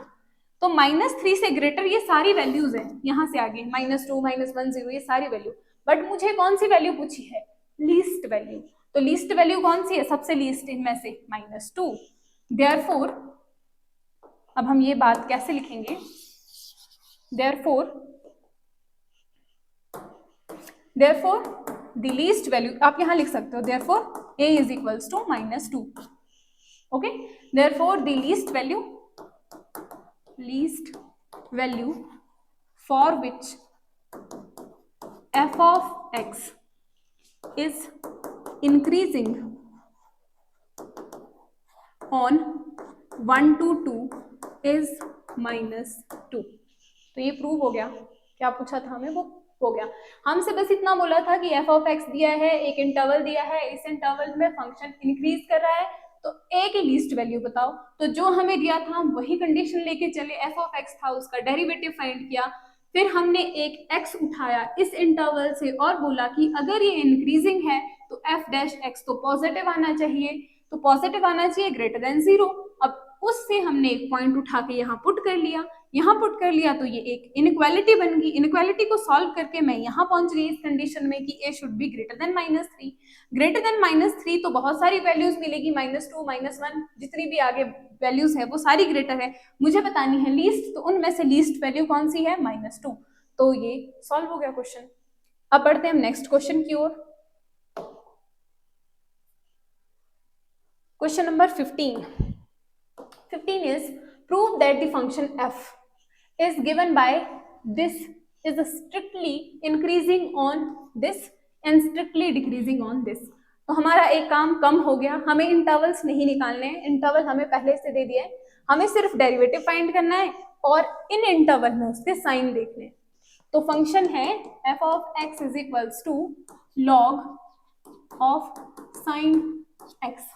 तो -3 से ग्रेटर ये सारी वैल्यूज है, यहां से आगे -2 -1 0 ये सारी वैल्यू। बट मुझे कौन सी वैल्यू पूछी है, लीस्ट वैल्यू। तो लीस्ट वैल्यू कौन सी है, सबसे लीस्ट इनमें से -2। देयरफॉर अब हम ये बात कैसे लिखेंगे, देयरफॉर द लीस्ट वैल्यू आप यहां लिख सकते हो, therefore a is equals to -2। Okay, therefore the least value for which f of x is increasing on 1 to 2 is -2। तो ये प्रूव हो गया, क्या पूछा था हमें वो हो गया। हमसे बस इतना बोला था कि f of x दिया है, एक इंटरवल दिया है, इस इंटरवल में फंक्शन इंक्रीज कर रहा है, तो a की लीस्ट वैल्यू बताओ। तो जो हमें दिया था हम वही कंडीशन लेके चले, f of x था, उसका डेरिवेटिव फाइंड किया, फिर हमने एक x उठाया इस इंटरवल से और बोला कि अगर ये इंक्रीजिंग है तो f डैश x तो पॉजिटिव आना चाहिए, तो पॉजिटिव आना चाहिए ग्रेटर देन 0। अब उससे हमने एक पॉइंट उठा के यहाँ पुट कर लिया, यहाँ पुट कर लिया तो ये एक इनइक्वालिटी बन गई। इनइक्वालिटी को सॉल्व करके मैं यहाँ पहुंच गई इस कंडीशन में कि a should be greater than -3। Greater than -3 तो बहुत सारी वैल्यूज मिलेगी, -2 -1 जितनी भी आगे वैल्यूज है वो सारी ग्रेटर है, मुझे बतानी है लीस्ट, तो उनमें से लीस्ट वैल्यू कौन सी है -2। तो ये सॉल्व हो गया क्वेश्चन। अब बढ़ते हैं हम नेक्स्ट क्वेश्चन की ओर। Question number 15 is prove that the function f is given by this is strictly increasing on this and strictly decreasing on this। तो हमारा एक काम कम हो गया, हमें इंटरवल्स नहीं निकालने हैं, इंटरवल हमें पहले से दे दिए, हमें सिर्फ डेरिवेटिव फाइंड करना है और इन इंटरवल में उसके साइन देखने हैं। तो फंक्शन है f of x is equals to log of sin x।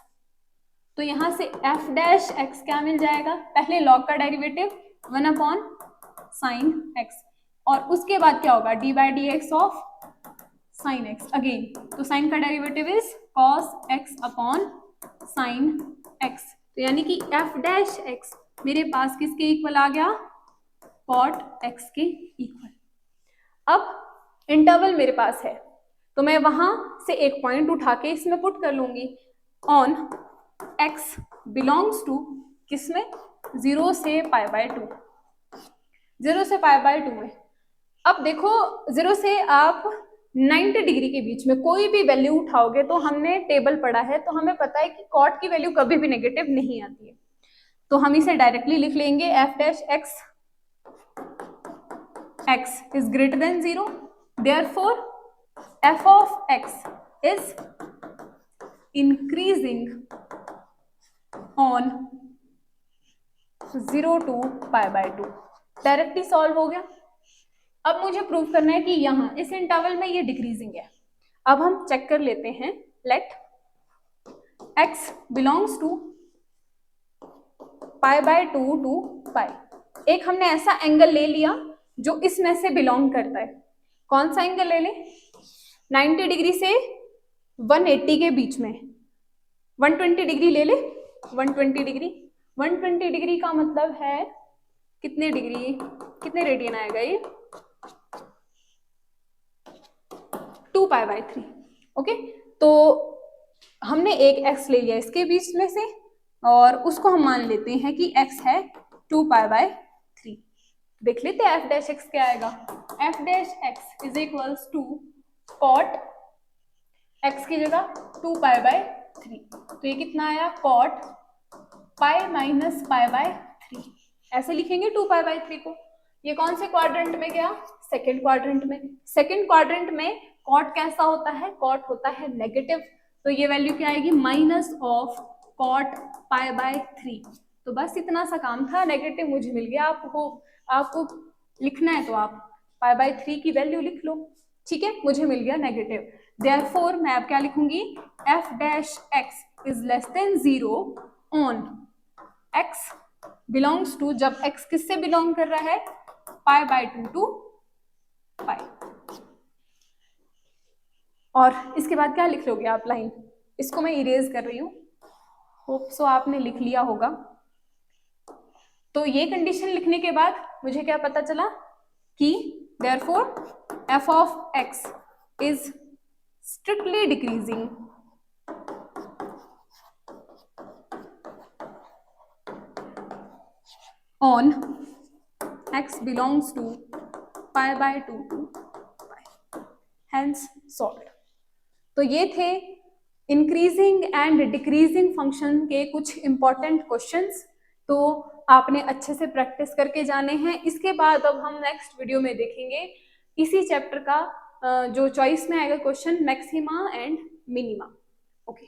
तो यहां से f डैश x क्या मिल जाएगा, पहले log का डेरिवेटिव 1/sin x और उसके बाद क्या होगा d/dx of sin x again, तो sin का derivative is cos x upon sin x। तो यानी कि f डैश x मेरे पास किसके इक्वल आ गया, cot x के इक्वल। अब इंटरवल मेरे पास है तो मैं वहां से एक पॉइंट उठा के इसमें पुट कर लूंगी ऑन x बिलोंग्स टू किसमें 0 से π/2, 0 से π/2 में। अब देखो 0 से आप 90 डिग्री के बीच में कोई भी वैल्यू उठाओगे तो हमने टेबल पढ़ा है तो हमें पता है कि कॉट की वैल्यू कभी भी नेगेटिव नहीं आती है, तो हम इसे डायरेक्टली लिख लेंगे f dash x is greater than 0, therefore f of x is increasing on 0 to π/2। Directly solve हो गया। अब मुझे प्रूव करना है कि यहाँ इस इंटरवल में ये डिक्रीजिंग है। अब हम चेक कर लेते हैं, let x belongs to π/2 to π। एक हमने ऐसा एंगल ले लिया जो इसमें से बिलोंग करता है, कौन सा एंगल ले ले, 90 डिग्री से 180 के बीच में 120 डिग्री ले ले, 120 डिग्री का मतलब है कितने डिग्री, कितने रेडियन आएगा ये 2π/3। ओके, तो हमने एक x ले लिया इसके बीच में से और उसको हम मान लेते हैं कि x है 2π/3। देख लेते हैं f डैश x क्या आएगा। f dash x is equals to cot x की जगह 2π/3, तो ये कितना आया कॉट पाई माइनस π/3। ऐसे लिखेंगे 2π/3 को। ये कौन से क्वाड्रेंट में गया, सेकेंड क्वाड्रेंट में। सेकेंड क्वाड्रेंट में कॉट कैसा होता है, कॉट होता है नेगेटिव, तो ये वैल्यू क्या आएगी माइनस ऑफ कॉट π/3। तो बस इतना सा काम था, नेगेटिव मुझे मिल गया। आपको लिखना है तो आप π/3 की वैल्यू लिख लो, ठीक है, मुझे मिल गया नेगेटिव। देयरफॉर मैं अब क्या लिखूंगी, f dash x is less than 0 on x belongs to, जब x किससे बिलोंग कर रहा है, π/2 टू पाई। और इसके बाद क्या लिख लोगे आप लाइन, इसको मैं इरेज कर रही हूँ, होप सो आपने लिख लिया होगा। तो ये कंडीशन लिखने के बाद मुझे क्या पता चला कि therefore f of x is strictly decreasing on x belongs to π/2 to pi, hence solved। तो ये थे इंक्रीजिंग एंड डिक्रीजिंग फंक्शन के कुछ इंपॉर्टेंट क्वेश्चंस, तो आपने अच्छे से प्रैक्टिस करके जाने हैं। इसके बाद अब हम नेक्स्ट वीडियो में देखेंगे इसी चैप्टर का जो चॉइस में आएगा question, maxima and minima. Okay.